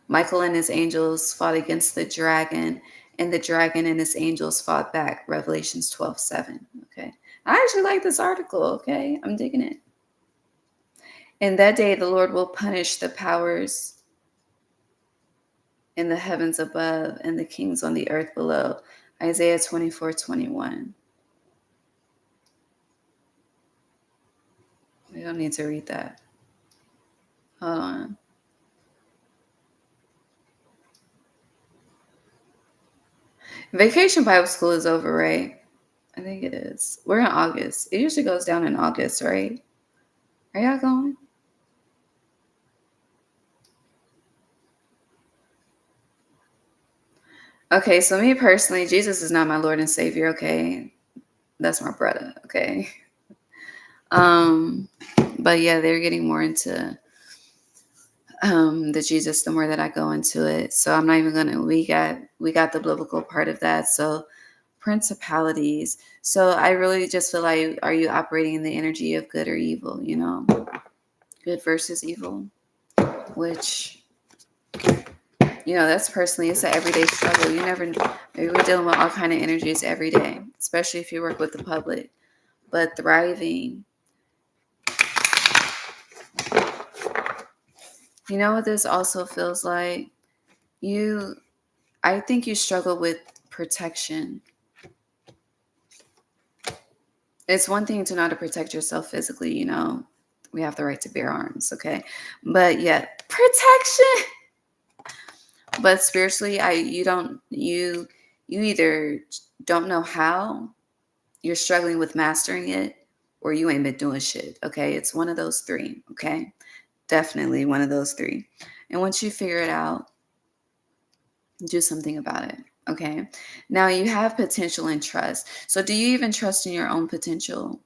Michael and his angels fought against the dragon, and the dragon and his angels fought back. Revelations 12:7. Okay. I actually like this article. Okay. I'm digging it. In that day, the Lord will punish the powers in the heavens above and the kings on the earth below. Isaiah 24:21. We don't need to read that. Hold on. Vacation Bible School is over, right? I think it is. We're in August. It usually goes down in August, right? Are y'all going? Okay, so me personally, Jesus is not my Lord and Savior, okay? That's my brother, okay? But yeah, they're getting more into the Jesus the more that I go into it. So I'm not even gonna we got the biblical part of that. So principalities. So I really just feel like, are you operating in the energy of good or evil, good versus evil, which that's personally, it's an everyday struggle. You never, maybe we're dealing with all kind of energies every day, especially if you work with the public. But thriving, you know what this also feels like? I think you struggle with protection. It's one thing to know how to protect yourself physically, we have the right to bear arms, okay? But yet, protection. But spiritually, you either don't know how, you're struggling with mastering it, or you ain't been doing shit, okay? It's one of those three, okay? Definitely one of those three. And once you figure it out, do something about it, okay? Now you have potential and trust. So do you even trust in your own potential?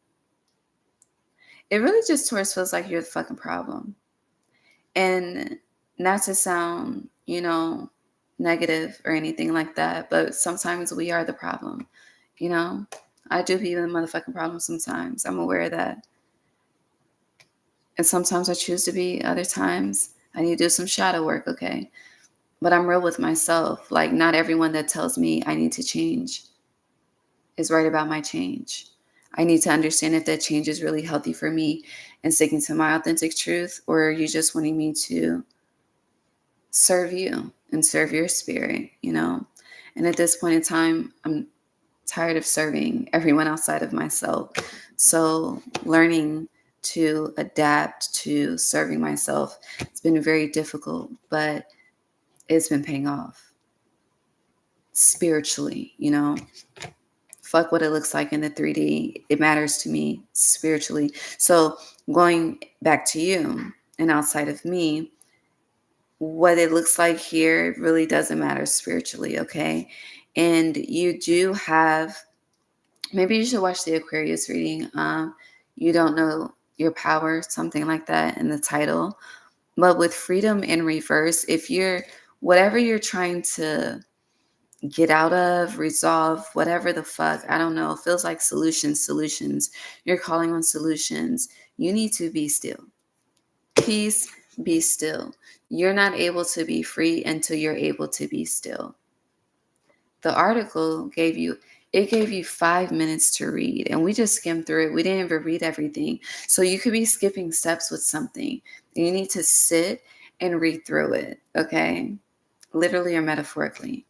It really just Taurus feels like you're the fucking problem. And not to sound, negative or anything like that, but sometimes we are the problem, I do be the motherfucking problem sometimes. I'm aware of that. And sometimes I choose to be, other times I need to do some shadow work, okay? But I'm real with myself. Like, not everyone that tells me I need to change is right about my change. I need to understand if that change is really healthy for me and sticking to my authentic truth, or are you just wanting me to serve you and serve your spirit, And at this point in time, I'm tired of serving everyone outside of myself. So learning to adapt to serving myself, it's been very difficult, but it's been paying off spiritually, Fuck what it looks like in the 3D. It matters to me spiritually. So going back to you and outside of me, what it looks like here really doesn't matter spiritually, okay? And you do have, maybe you should watch the Aquarius reading. You don't know your power, something like that in the title. But with freedom in reverse, whatever you're trying to get out of, resolve, whatever the fuck, I don't know, it feels like solutions. You're calling on solutions. You need to be still. Peace, be still. You're not able to be free until you're able to be still. The article gave you 5 minutes to read, and we just skimmed through it. We didn't even read everything. So you could be skipping steps with something. You need to sit and read through it, okay? Literally or metaphorically.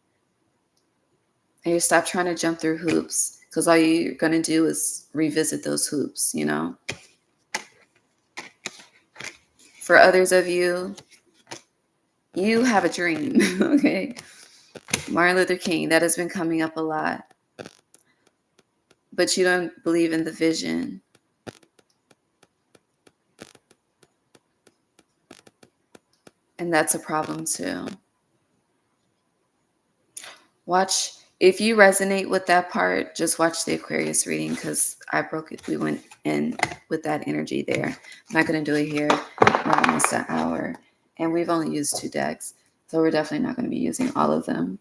And you stop trying to jump through hoops, because all you're going to do is revisit those hoops, For others of you, you have a dream, okay? Martin Luther King, that has been coming up a lot. But you don't believe in the vision. And that's a problem too. Watch, if you resonate with that part, just watch the Aquarius reading because I broke it. We went in with that energy there. I'm not going to do it here. We're almost an hour. And we've only used 2 decks. So we're definitely not going to be using all of them.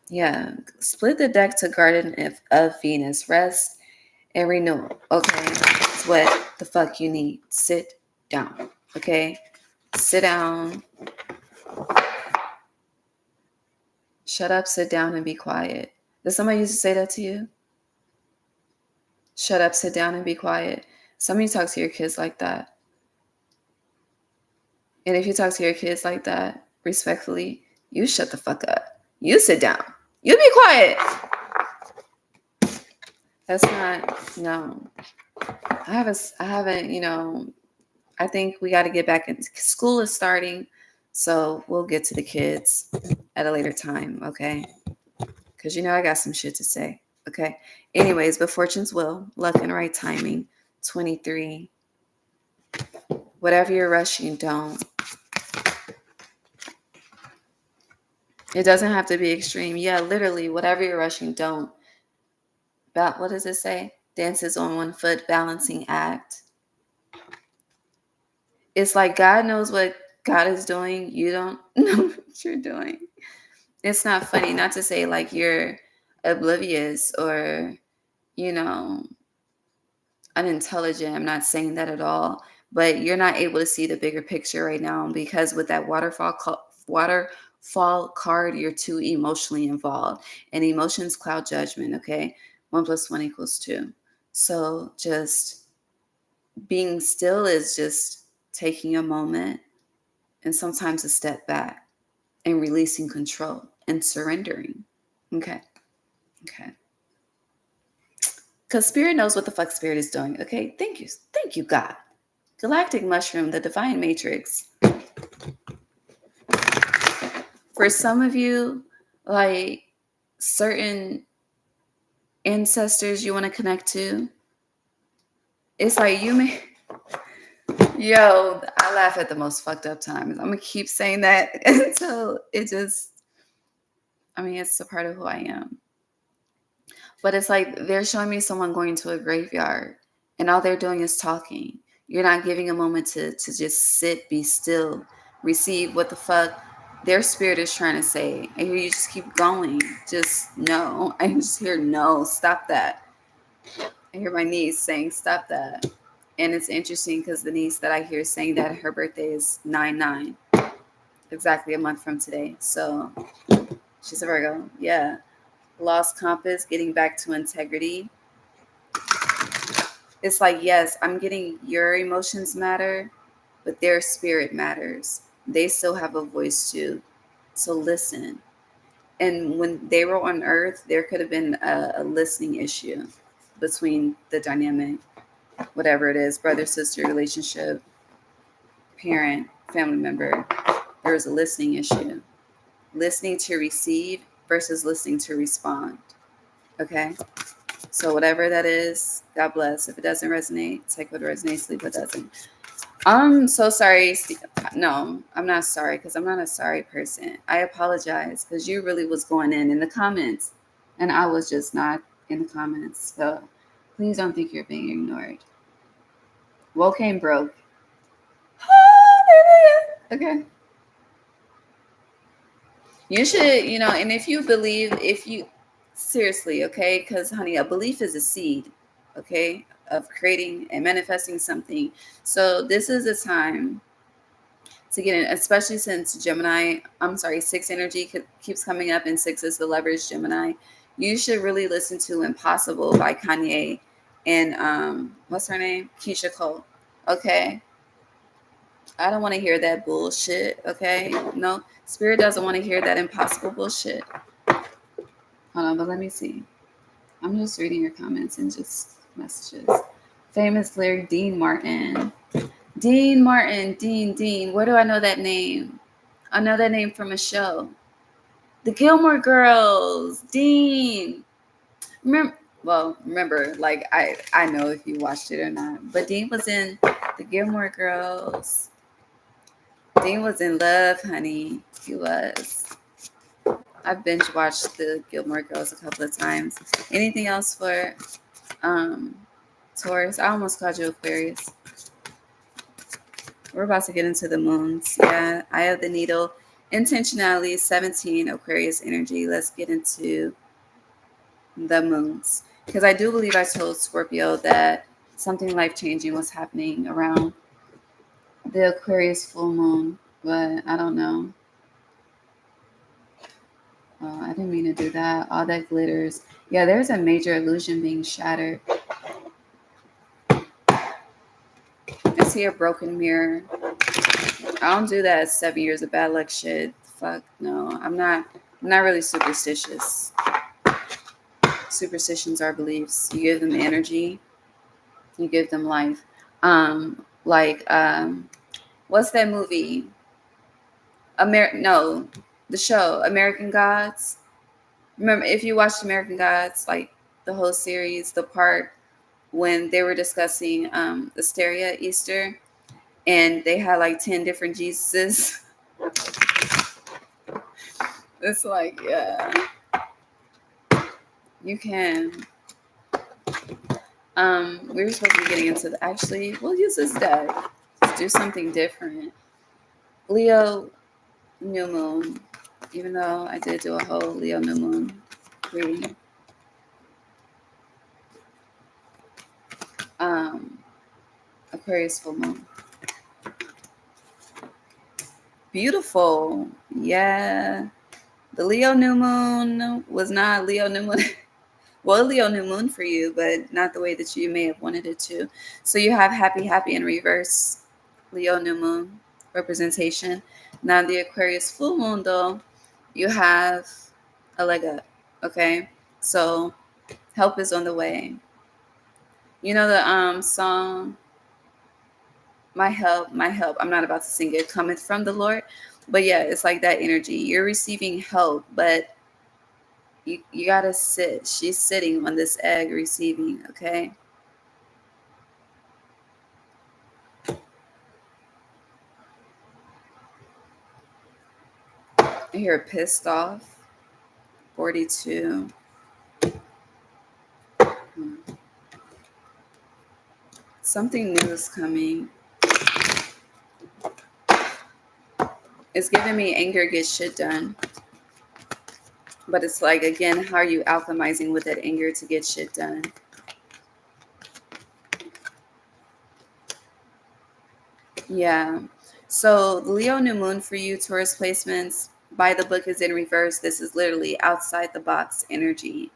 Yeah. Split the deck to Garden of Venus. Rest and renewal. Okay. It's what the fuck you need. Sit down. Okay. Sit down. Shut up, sit down, and be quiet. Does somebody used to say that to you? Shut up, sit down, and be quiet. Some of you talk to your kids like that. And if you talk to your kids like that, respectfully, you shut the fuck up. You sit down. You be quiet. That's not, no. I haven't, I think we got to get back in. School is starting, so we'll get to the kids at a later time, okay? Because I got some shit to say, okay? Anyways, but fortune's will, luck and right timing, 23. Whatever you're rushing, don't. It doesn't have to be extreme. Yeah, literally, whatever you're rushing, don't. What does it say? Dances on one foot, balancing act. It's like God knows what God is doing. You don't know what you're doing. It's not funny, not to say like you're oblivious or, unintelligent. I'm not saying that at all. But you're not able to see the bigger picture right now because with that waterfall card, you're too emotionally involved. And emotions cloud judgment, okay? 1 + 1 = 2. So just being still is just taking a moment and sometimes a step back and releasing control and surrendering. Okay. Because Spirit knows what the fuck Spirit is doing, okay? Thank you, God. Galactic Mushroom, the Divine Matrix. For some of you, like certain ancestors you want to connect to, it's like you may... Yo, I laugh at the most fucked up times. I'm going to keep saying that until it just... it's a part of who I am. But it's like they're showing me someone going to a graveyard and all they're doing is talking. You're not giving a moment to just sit, be still, receive what the fuck their spirit is trying to say. I hear you just keep going. Just no. I just hear no. Stop that. I hear my niece saying, stop that. And it's interesting because the niece that I hear saying that her birthday is 9/9. Exactly a month from today. So she's a Virgo. Yeah. Lost compass, getting back to integrity. It's like, yes, I'm getting your emotions matter, but their spirit matters. They still have a voice too. So listen. And when they were on Earth, there could have been a listening issue between the dynamic, whatever it is, brother, sister, relationship, parent, family member. There was a listening issue. Listening to receive versus listening to respond. Okay? So whatever that is, God bless. If it doesn't resonate, take what resonates, leave what doesn't. I'm so sorry. No, I'm not sorry because I'm not a sorry person. I apologize because you really was going in the comments and I was just not in the comments. So please don't think you're being ignored. Woke ain't broke. Okay. You should, and if you believe, seriously, okay, because honey, a belief is a seed, okay, of creating and manifesting something. So this is a time to get in, especially since 6 energy keeps coming up and 6 is the leverage Gemini. You should really listen to Impossible by Kanye and what's her name? Keisha Cole. Okay. I don't want to hear that bullshit, okay? No, Spirit doesn't want to hear that impossible bullshit. Hold on, but let me see. I'm just reading your comments and just messages. Famous lyric, Dean Martin. Dean. Where do I know that name? I know that name from a show. The Gilmore Girls. Dean. Remember, like I know if you watched it or not, but Dean was in The Gilmore Girls. Dean was in love, honey. He was. I've binge watched the Gilmore Girls a couple of times. Anything else for Taurus? I almost called you Aquarius. We're about to get into the moons. Yeah, Eye of the Needle. Intentionality, 17, Aquarius energy. Let's get into the moons. Because I do believe I told Scorpio that something life-changing was happening around the Aquarius full moon. But I don't know. I didn't mean to do that. All that glitters. Yeah, there's a major illusion being shattered. I see a broken mirror. I don't do that 7 years of bad luck shit. Fuck no. I'm not really superstitious. Superstitions are beliefs. You give them energy, you give them life. What's that movie? The show American Gods. Remember, if you watched American Gods, like the whole series, the part when they were discussing Asteria Easter, and they had like 10 different Jesuses. It's like, yeah, you can. We were supposed to be getting into actually, we'll use this deck. Let's do something different. Leo new moon, even though I did do a whole Leo new moon reading. Aquarius full moon. Beautiful. Yeah. The Leo new moon was not Leo new moon. Well, Leo new moon for you, but not the way that you may have wanted it to. So you have happy in reverse, Leo new moon representation. Now the Aquarius full moon, though, you have a leg up. Okay, so help is on the way. You know the song, My Help. I'm not about to sing it. Cometh from the Lord, but yeah, it's like that energy. You're receiving help, but you gotta sit. She's sitting on this egg receiving, okay? I hear pissed off. 42. Something new is coming. It's giving me anger gets shit done. But it's like, again, how are you alchemizing with that anger to get shit done? Yeah. So the Leo new moon for you, Taurus placements, by the book is in reverse. This is literally outside the box energy.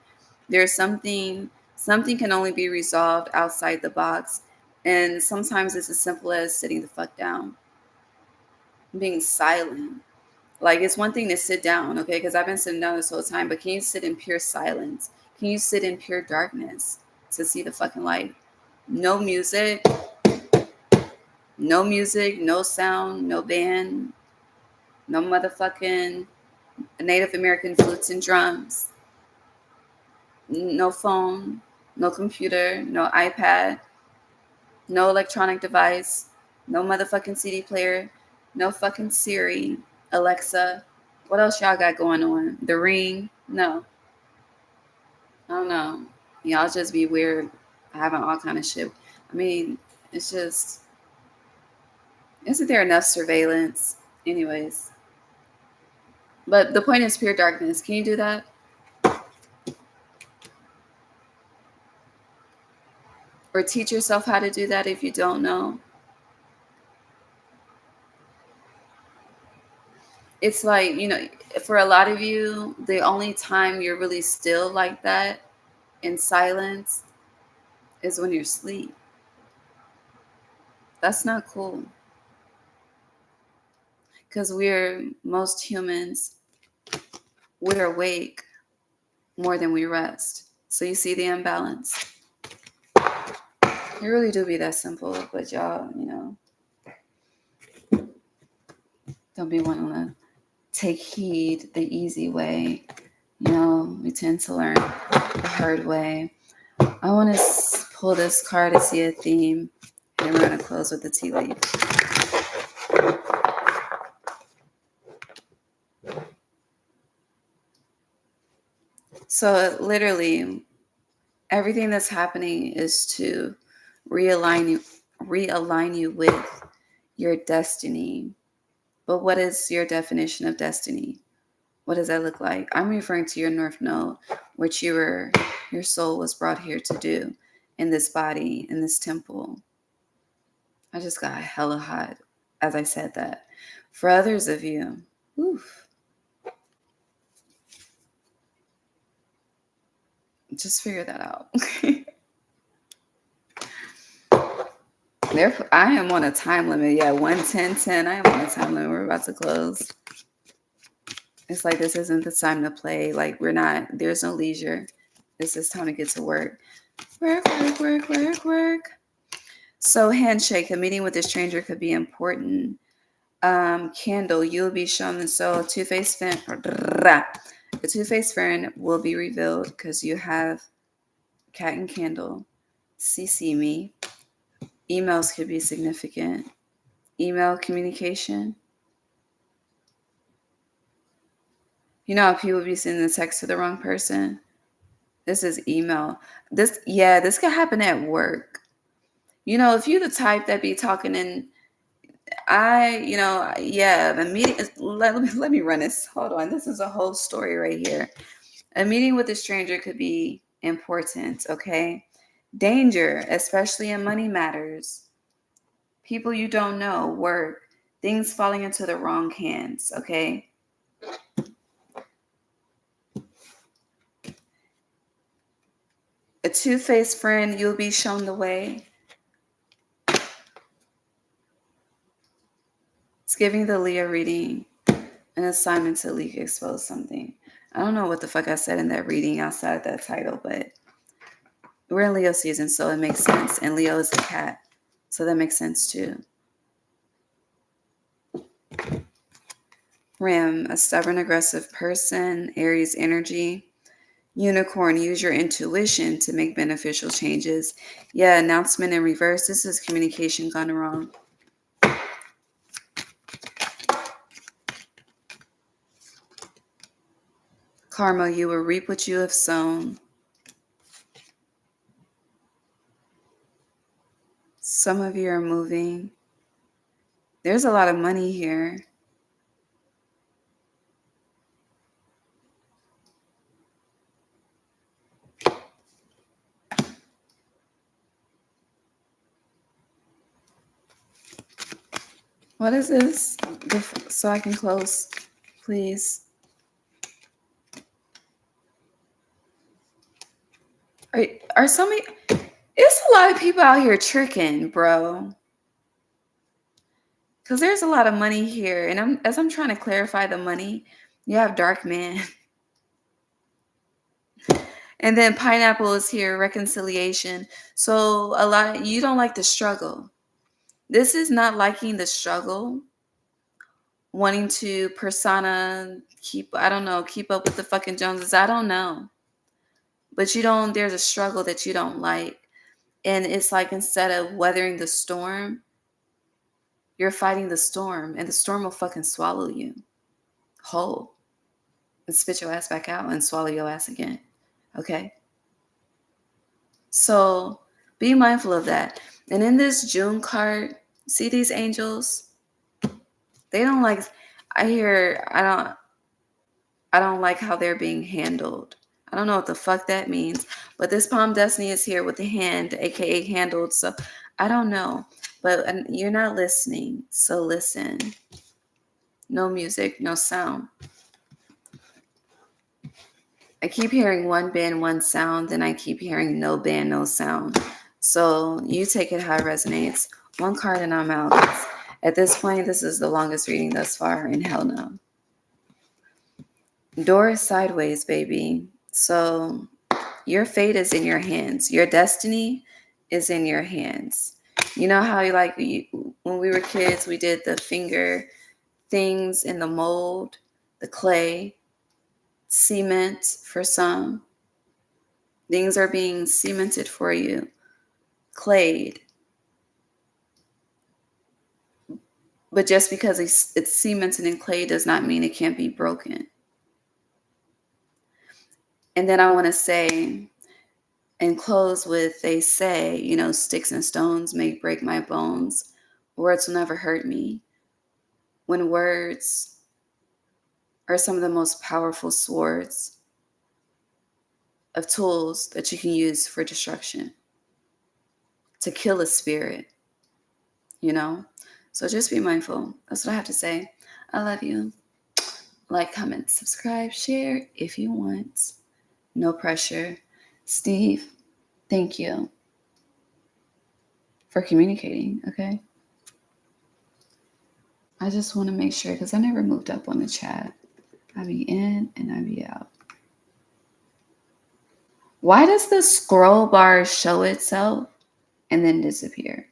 There's something can only be resolved outside the box. And sometimes it's as simple as sitting the fuck down. Being silent. Like, it's one thing to sit down, okay? Because I've been sitting down this whole time. But can you sit in pure silence? Can you sit in pure darkness to see the fucking light? No music, no sound, no band, no motherfucking Native American flutes and drums, no phone, no computer, no iPad, no electronic device, no motherfucking CD player, no fucking Siri, Alexa. What else y'all got going on? The Ring? No. I don't know. Y'all just be weird having all kind of shit. I mean, it's just, isn't there enough surveillance? Anyways. But the point is pure darkness. Can you do that? Or teach yourself how to do that if you don't know? It's like, for a lot of you, the only time you're really still like that in silence is when you're asleep. That's not cool. Because most humans, we're awake more than we rest. So you see the imbalance. It really do be that simple, but y'all, don't be wanting to take heed the easy way. We tend to learn the hard way. I want to pull this card to see a theme. Then we're going to close with the tea leaf. So literally, everything that's happening is to realign you with your destiny. But what is your definition of destiny? What does that look like? I'm referring to your North Node, which your soul was brought here to do in this body, in this temple. I just got hella hot as I said that. For others of you, oof, just figure that out. I am on a time limit. Yeah, 1:10:10. I am on a time limit. We're about to close. It's like this isn't the time to play. Like there's no leisure. This is time to get to work. Work. So handshake, a meeting with a stranger could be important. Candle, you'll be shown the soul. Two-faced friend. The two-faced friend will be revealed because you have cat and candle. CC me. Emails could be significant. Email communication. You know how people be sending the text to the wrong person? This is email. This could happen at work. You know, if you the type that be talking in, the meeting is, let me run this. Hold on. This is a whole story right here. A meeting with a stranger could be important, okay? Danger, especially in money matters. People you don't know, work, things falling into the wrong hands, okay? A two-faced friend, you'll be shown the way. It's giving the Leo reading an assignment to leak expose something. I don't know what the fuck I said in that reading outside that title, but we're in Leo season, so it makes sense. And Leo is the cat, so that makes sense too. Ram, a stubborn, aggressive person. Aries energy. Unicorn, use your intuition to make beneficial changes. Yeah, announcement in reverse. This is communication gone wrong. Karma, you will reap what you have sown. Some of you are moving. There's a lot of money here. What is this? So I can close, please. Are so many? It's a lot of people out here tricking, bro. Because there's a lot of money here, and as I'm trying to clarify the money, you have dark man, and then pineapple is here, reconciliation. So you don't like the struggle. This is not liking the struggle, wanting to keep up with the fucking Joneses. I don't know. But there's a struggle that you don't like. And it's like instead of weathering the storm, you're fighting the storm, and the storm will fucking swallow you whole and spit your ass back out and swallow your ass again. Okay? So be mindful of that. And in this June card, see these angels? They don't like, I don't like how they're being handled. I don't know what the fuck that means, but this Palm Destiny is here with the hand, aka handled. So I don't know, but you're not listening. So listen. No music, no sound. I keep hearing one band, one sound, then I keep hearing no band, no sound. So you take it how it resonates. One card and I'm out. At this point, this is the longest reading thus far, and hell no. Door is sideways, baby. So your fate is in your hands. Your destiny is in your hands. You know how when we were kids, we did the finger things in the mold, the clay, cement for some. Things are being cemented for you, clayed. But just because it's cemented in clay does not mean it can't be broken. And then I want to say and close with, they say, sticks and stones may break my bones. Words will never hurt me. When words are some of the most powerful swords of tools that you can use for destruction, to kill a spirit, So just be mindful. That's what I have to say. I love you. Like, comment, subscribe, share if you want. No pressure. Steve, thank you for communicating, okay? I just want to make sure, because I never moved up on the chat. I be in and I be out. Why does the scroll bar show itself and then disappear?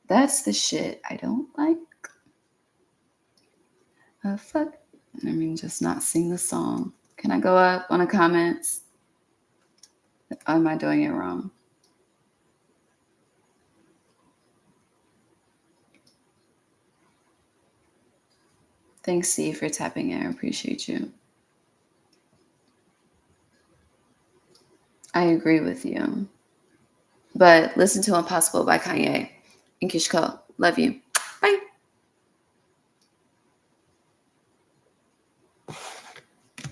That's the shit I don't like. Oh, fuck. Just not sing the song. Can I go up on the comments? Or am I doing it wrong? Thanks, Steve, for tapping in. I appreciate you. I agree with you. But listen to Impossible by Kanye and Kishko. Love you. Bye.